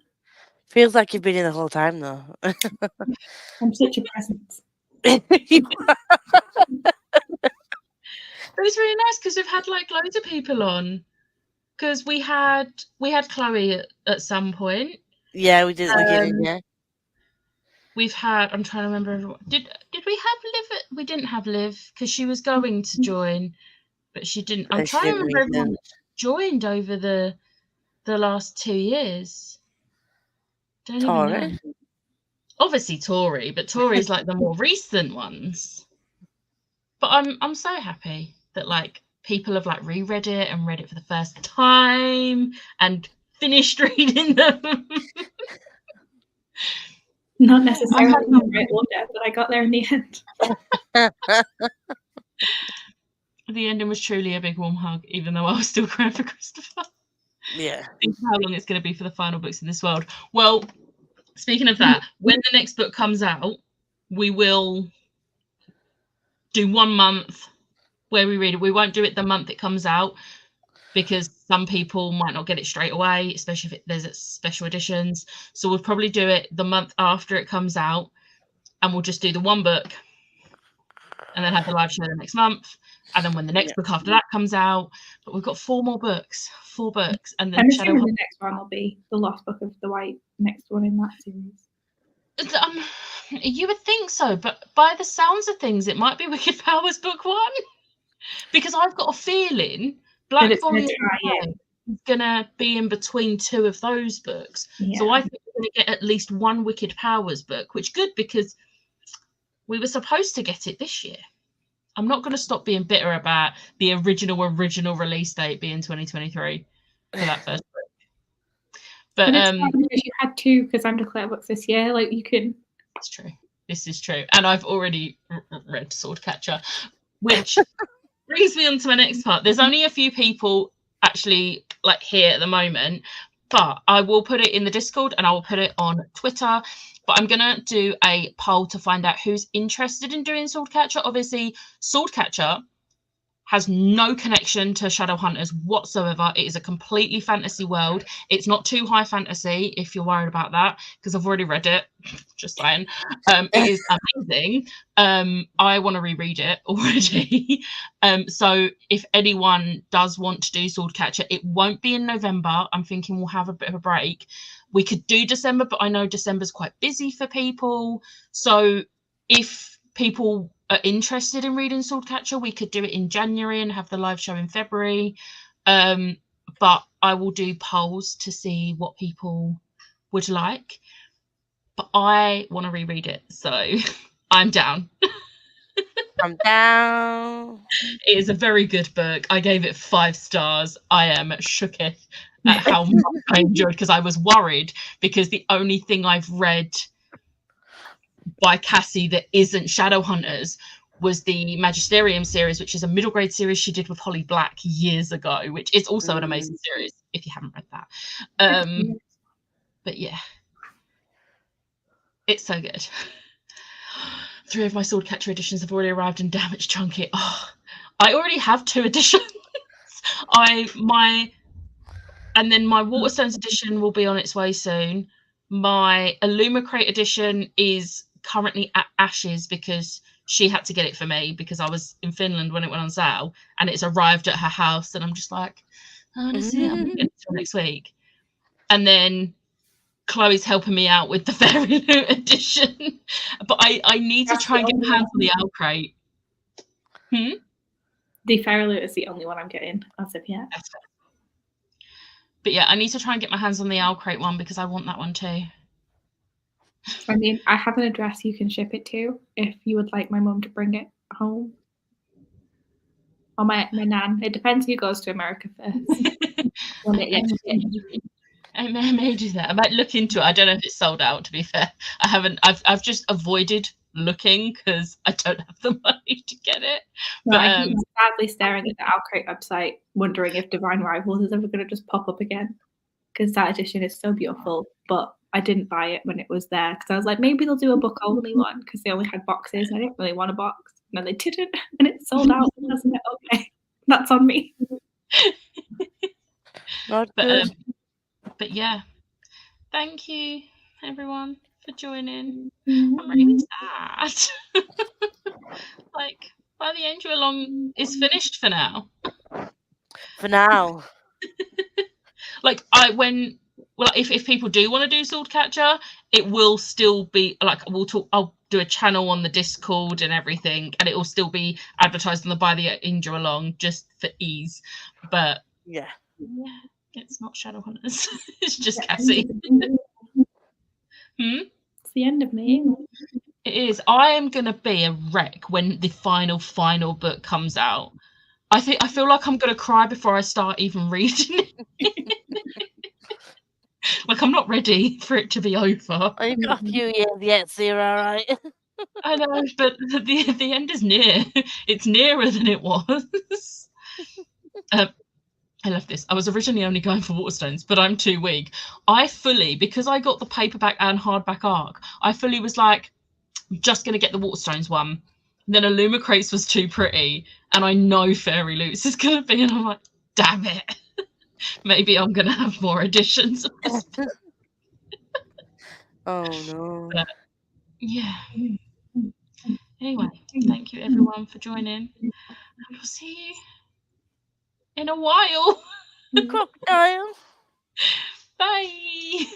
Feels like you've been here the whole time, though. I'm such a presence. It was really nice because we've had like loads of people on. Because we had Chloe at some point. Yeah, we did at the beginning. Yeah. We've had. I'm trying to remember. Did we have Liv? We didn't have Liv because she was going to join, but she didn't. I'm trying to remember everyone that joined over the last 2 years. Don't even know. Obviously Tori, but Tori's like the more recent ones. But I'm so happy that like people have like reread it and read it for the first time and finished reading them. Not necessarily in the right order, but I got there in the end. The ending was truly a big warm hug, even though I was still crying for Christopher. Yeah. Think how long it's going to be for the final books in this world. Well, speaking of that, when the next book comes out, we will do 1 month where we read it. We won't do it the month it comes out because some people might not get it straight away, especially if there's special editions. So we'll probably do it the month after it comes out, and we'll just do the 1 book and then have the live show the next month. And then when the next book after that comes out, but we've got 4 more books, 4 books, and then I'm assuming the next one will be the Lost Book of the White, next one in that series. You would think so, but by the sounds of things, it might be Wicked Powers book 1 because I've got a feeling Black Volume is gonna be in between 2 of those books. Yeah. So I think we're gonna get at least 1 Wicked Powers book, which is good because we were supposed to get it this year. I'm not going to stop being bitter about the original release date being 2023 for that first book. But it's because you had 2 Cassandra Clare books this year. Like you can. That's true. This is true, and I've already read Swordcatcher, which brings me on to my next part. There's only a few people actually like here at the moment, But I will put it in the Discord and I will put it on Twitter. But I'm going to do a poll to find out who's interested in doing Swordcatcher. Obviously, Swordcatcher has no connection to Shadowhunters whatsoever. It is a completely fantasy world. It's not too high fantasy, if you're worried about that, because I've already read it. Just saying. It is amazing. I want to reread it already. So if anyone does want to do Swordcatcher, it won't be in November. I'm thinking we'll have a bit of a break. We could do December, but I know December's quite busy for people. So if people are interested in reading Swordcatcher, we could do it in January and have the live show in February. But I will do polls to see what people would like. But I want to reread it, so I'm down. I'm down. It is a very good book. I gave it 5 stars. I am shooketh at how much I enjoyed, because I was worried, because the only thing I've read by Cassie that isn't Shadowhunters was the Magisterium series, which is a middle grade series she did with Holly Black years ago, which is also an amazing series if you haven't read that. But yeah, it's so good. 3 of my Swordcatcher editions have already arrived, and damn, it's chunky. Oh, I already have 2 editions. And then my Waterstones edition will be on its way soon. My Illumicrate edition is currently at Ashes because she had to get it for me because I was in Finland when it went on sale, and it's arrived at her house, and I'm just like, I want to see it. I'm going to get it next week. And then Chloe's helping me out with the Fairy Loot edition, but I need to try and get my hands on the Owl Crate. The Fairy Loot is the only one I'm getting as of yet. But yeah, I need to try and get my hands on the Owl Crate one because I want that one too. I mean, I have an address you can ship it to if you would like my mum to bring it home. Or my nan. It depends who goes to America first. I may do that. I might look into it. I don't know if it's sold out, to be fair. I haven't. I've just avoided looking because I don't have the money to get it. No, I keep sadly staring at the Owl Crate website, wondering if Divine Rivals is ever going to just pop up again, because that edition is so beautiful. But I didn't buy it when it was there because I was like, maybe they'll do a book only one because they only had boxes. I didn't really want a box. No, they didn't, and it's sold out. Wasn't it? Okay, that's on me. But yeah, thank you everyone for joining. I'm really sad. Like, ByTheAngelAlong is finished for now. For now. Like if people do want to do Swordcatcher, it will still be like I'll do a channel on the Discord and everything, and it will still be advertised on the ByTheAngelAlong just for ease. But yeah, it's not Shadowhunters. It's just Cassie. It's the end of me. It is. I am gonna be a wreck when the final book comes out. I feel like I'm gonna cry before I start even reading it. Like, I'm not ready for it to be over. Oh, you've got a few years yet, so you're all right. I know, but the end is near. It's nearer than it was. I love this. I was originally only going for Waterstones, but I'm too weak. Because I got the paperback and hardback arc, I fully was like, just going to get the Waterstones one. And then Illumicrates was too pretty, and I know Fairy Loots is going to be, and I'm like, damn it. Maybe I'm going to have more editions of this book. Oh, no. But, yeah. Anyway, thank you everyone for joining. And we'll see you in a while. Crocodile. Bye.